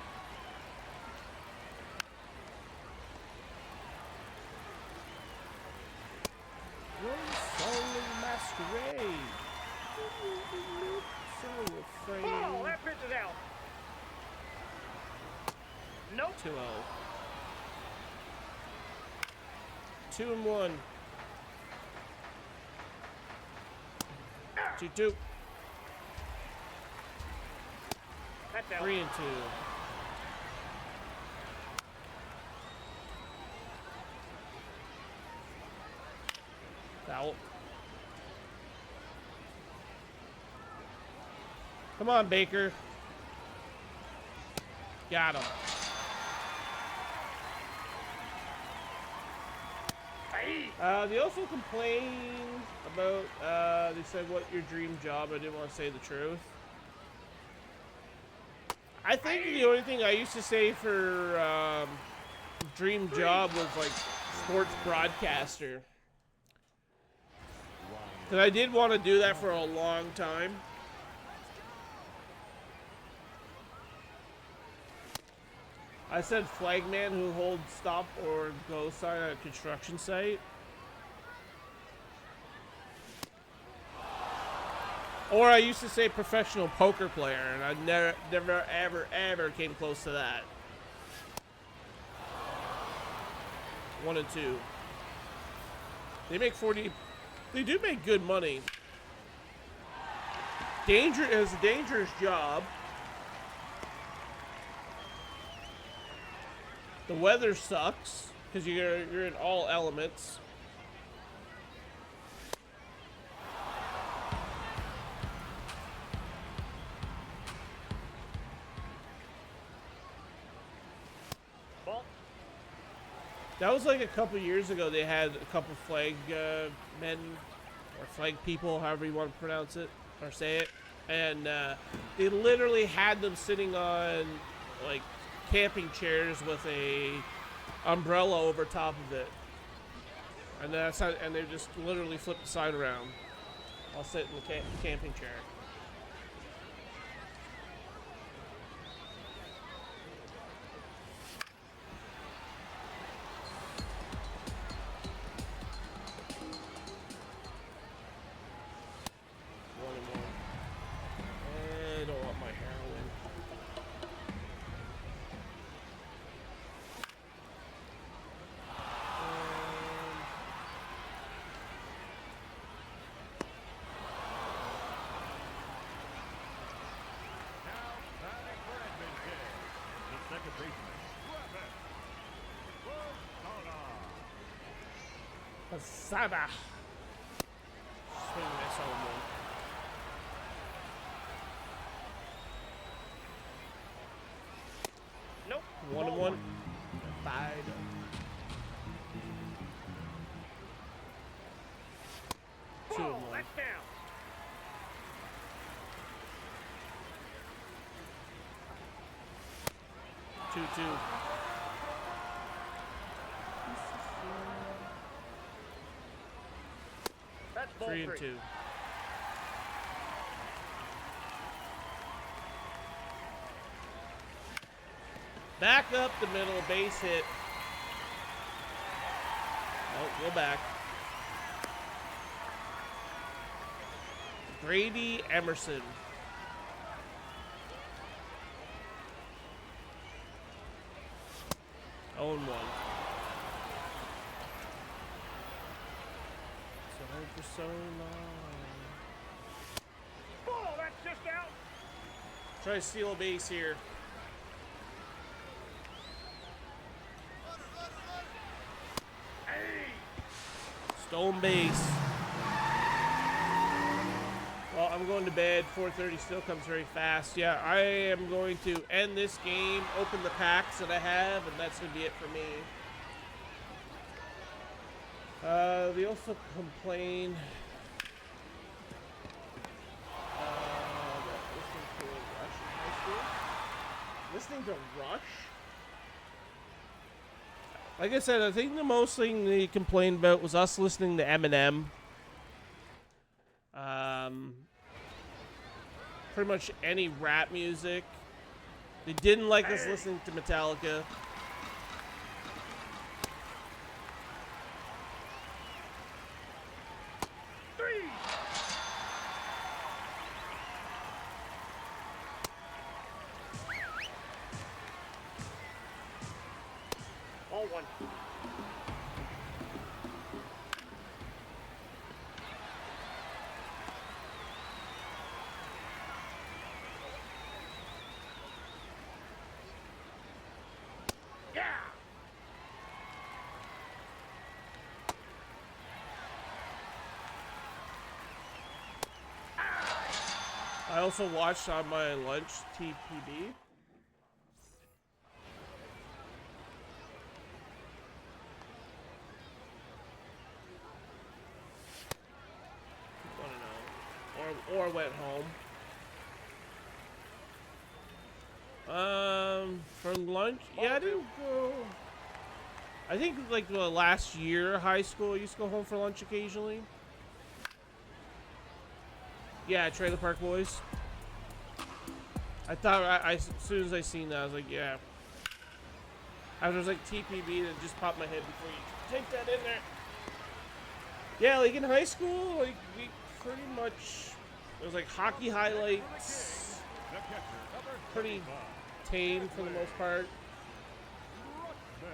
Solar Masquerade. Solar Frame. ball. That pitch is out. Nope. 2-0. 2-1. 2-2. That's out. 3-2. Foul. Come on, Baker. Got him. They also complained about, they said, what your dream job? I didn't want to say the truth. I think the only thing I used to say for dream job was like sports broadcaster. Because I did want to do that for a long time. I said flagman who holds stop or go sign at a construction site. Or I used to say professional poker player, and I never, ever came close to that. 1 and 2. They make 40. They do make good money. It's a dangerous job. The weather sucks because you're in all elements. Ball. That was like a couple years ago. They had a couple flag men or flag people, however you want to pronounce it or say it. And they literally had them sitting on like camping chairs with a umbrella over top of it. And that's how, and they just literally flipped the sign around. I'll sit in the camping chair. One and one. I don't want my heroin. Now batting for Edmonton, the second baseman, Posada. Swing this home one. Nope. 1 and 1. Five. Two Ball, and one. that's down. Two. That's ball 3 and 2. Back up the middle, base hit. Oh, go back. Grady Emerson. Own one. So long. Ball, that's just out. Try to steal a base here. Hey. Stone base. Well, I'm going to bed. 4:30 still comes very fast. Yeah, I am going to end this game, open the packs that I have, and that's going to be it for me. They also complain about listening to Rush in high school. Listening to Rush? Like I said, I think the most thing they complained about was us listening to Eminem. Pretty much any rap music. They didn't like us listening to Metallica. Ball one. Yeah. I also watched on my lunch TPB. Or went home. For lunch? Yeah, I didn't go. I think like the last year of high school, I used to go home for lunch occasionally. Yeah, Trailer Park Boys. I thought as soon as I seen that, I was like, yeah. After it was like TPB that just popped my head before you take that in there. Yeah, like in high school, like we pretty much, it was like hockey highlights. the catcher, number Pretty 35, tame for the most part. Rushman.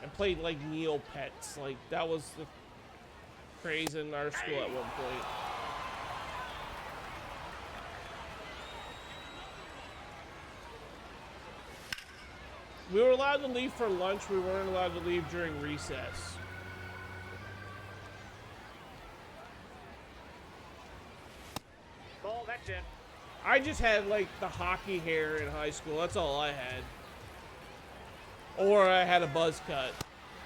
And played like Neopets. Like that was the craze in our school at one point. We were allowed to leave for lunch. We weren't allowed to leave during recess. Ball, that's in. I just had like the hockey hair in high school. That's all I had. or I had a buzz cut.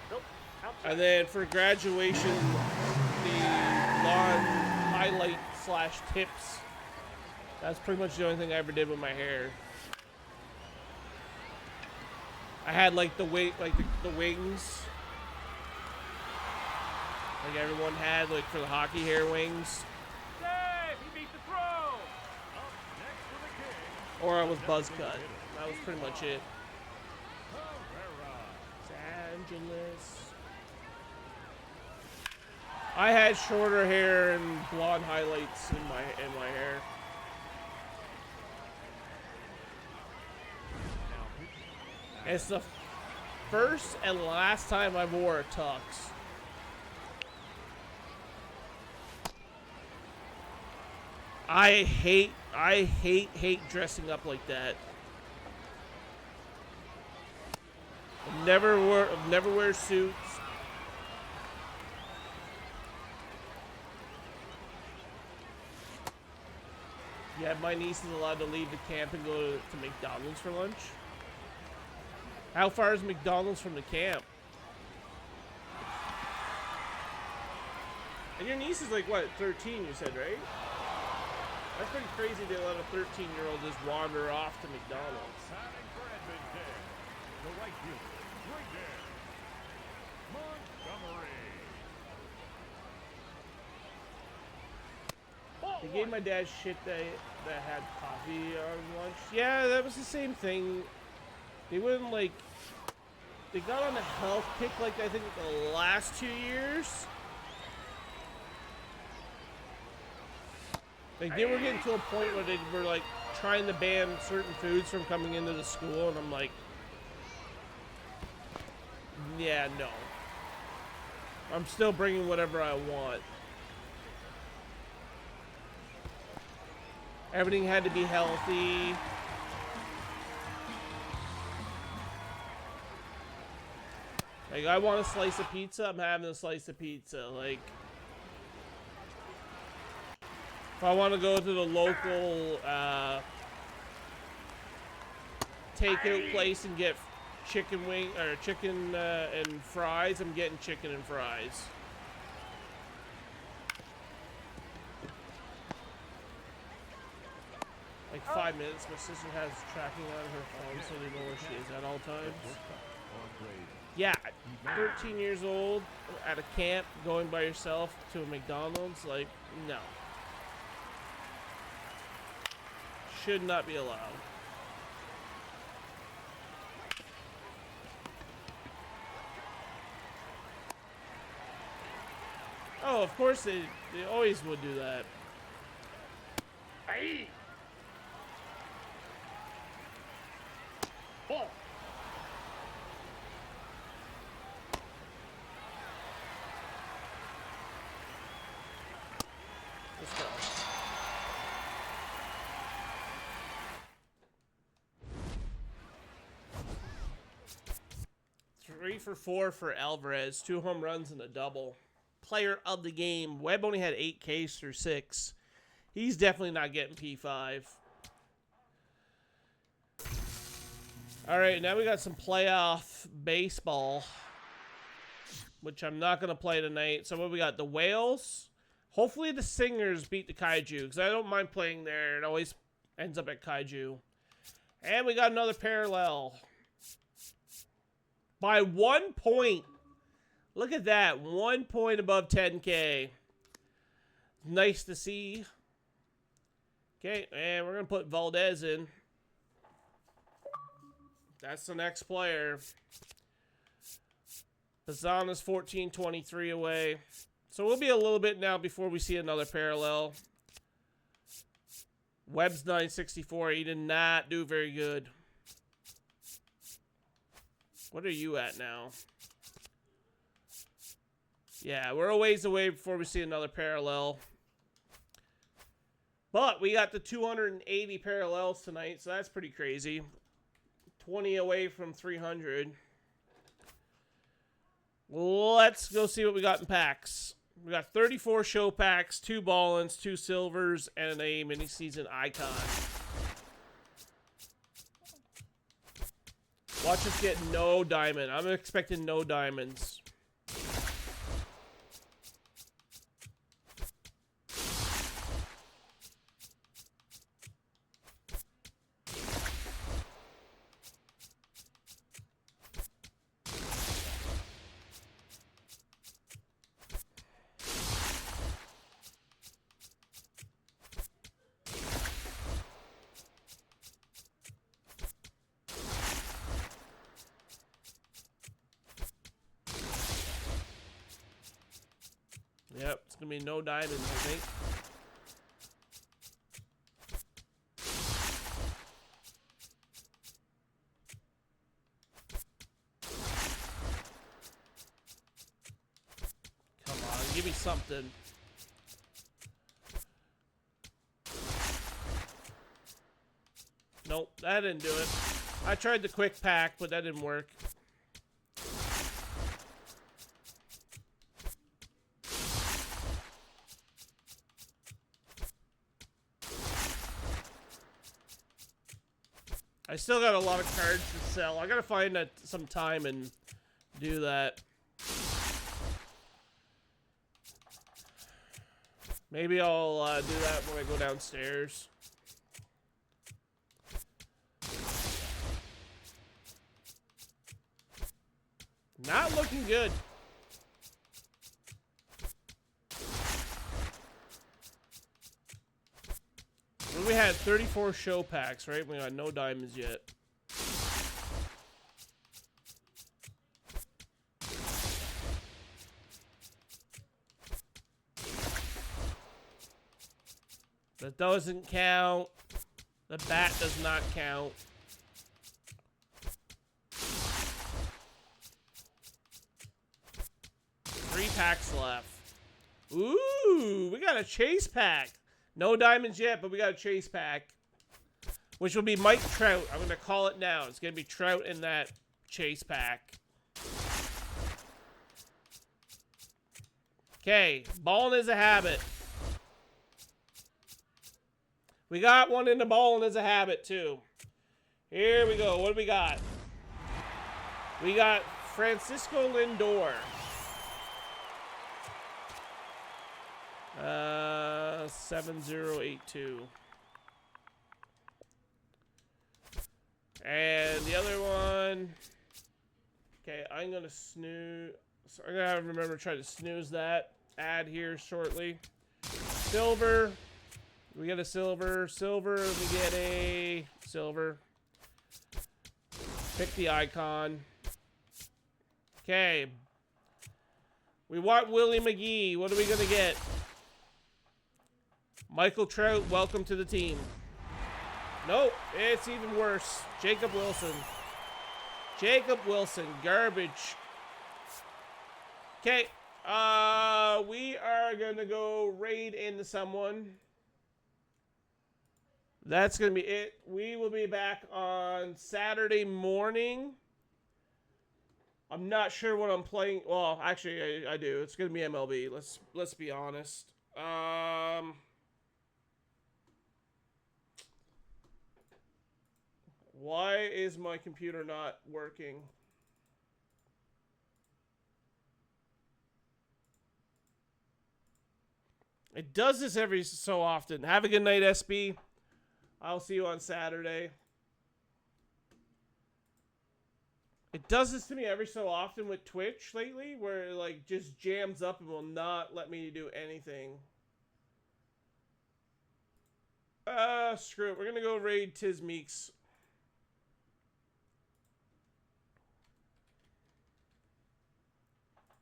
Nope. Outside. And then for graduation, the lawn highlight / tips. That's pretty much the only thing I ever did with my hair. I had like the wings, like everyone had, like for the hockey hair wings. Save! He beat the throw! Up next for the King. Or I was buzz cut. That was pretty much it. Herrera. Los Angeles. I had shorter hair and blonde highlights in my hair. It's the first and last time I wore a tux. I hate dressing up like that. Never wear suits. Yeah, my niece is allowed to leave the camp and go to McDonald's for lunch. How far is McDonald's from the camp? And your niece is like, what, 13 you said, right? That's pretty crazy to let a 13-year-old just wander off to McDonald's. Signing for Edmonton. The right fielder, right there. Montgomery. They gave my dad shit that had coffee on lunch. Yeah, that was the same thing. They wouldn't like. They got on a health kick like I think the last 2 years. Like they were getting to a point where they were like trying to ban certain foods from coming into the school, and I'm like, yeah, no. I'm still bringing whatever I want. Everything had to be healthy. Like, I want a slice of pizza, I'm having a slice of pizza. Like, if I want to go to the local takeout place and get chicken and fries, I'm getting chicken and fries. Like 5 minutes, my sister has tracking on her phone so they know where she is at all times. Yeah, 13 years old, at a camp, going by yourself to a McDonald's, like, no. Should not be allowed. Oh, of course they always would do that. Aye. Ball. Let's go. Three for 4 for Alvarez. 2 home runs and a double. Player of the game. Webb only had 8 Ks through 6. He's definitely not getting P5. All right, now we got some playoff baseball, which I'm not going to play tonight. So what we got? The Whales. Hopefully the Singers beat the Kaiju, because I don't mind playing there. It always ends up at Kaiju. And we got another parallel. By 1 point. Look at that. 1 point above 10K. Nice to see. Okay, and we're going to put Valdez in. That's the next player. Bazana's 14-23 away. So we'll be a little bit now before we see another parallel. Webb's 964. He did not do very good. What are you at now? Yeah, we're a ways away before we see another parallel. But we got the 280 parallels tonight, so that's pretty crazy. 20 away from 300. Let's go see what we got in packs. We got 34 show packs, 2 ball-ins, 2 silvers, and a mini-season icon. Watch us get no diamond. I'm expecting no diamonds. Yep, it's gonna be no diamonds, I think. Come on, give me something. Nope, that didn't do it. I tried the quick pack, but that didn't work. I still got a lot of cards to sell. I gotta find some time and do that. Maybe I'll do that when I go downstairs. Not looking good. Well, we had 34 show packs, right? We got no diamonds yet. That doesn't count. The bat does not count. Three packs left. Ooh, we got a chase pack. No diamonds yet, but we got a chase pack. Which will be Mike Trout. I'm going to call it now. It's going to be Trout in that chase pack. Okay, balling is a habit. We got one in the balling is a habit, too. Here we go. What do we got? We got Francisco Lindor. 7082. And the other one. Okay, I'm gonna snooze. So I'm gonna have to remember to try to snooze that ad here shortly. Silver. We get a silver. Silver. We get a silver. Pick the icon. Okay. We want Willie McGee. What are we gonna get? Michael Trout, welcome to the team. Nope, it's even worse. Jacob Wilson. Jacob Wilson, garbage. Okay, we are gonna go raid into someone. That's gonna be it. We will be back on Saturday morning. I'm not sure what I'm playing. Well, actually, I do. It's gonna be MLB. Let's be honest. Why is my computer not working? It does this every so often. Have a good night, SB. I'll see you on Saturday. It does this to me every so often with Twitch lately, where it like just jams up and will not let me do anything. Screw it. We're gonna go raid Tiz Meeks.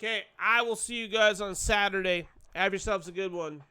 Okay, I will see you guys on Saturday. Have yourselves a good one.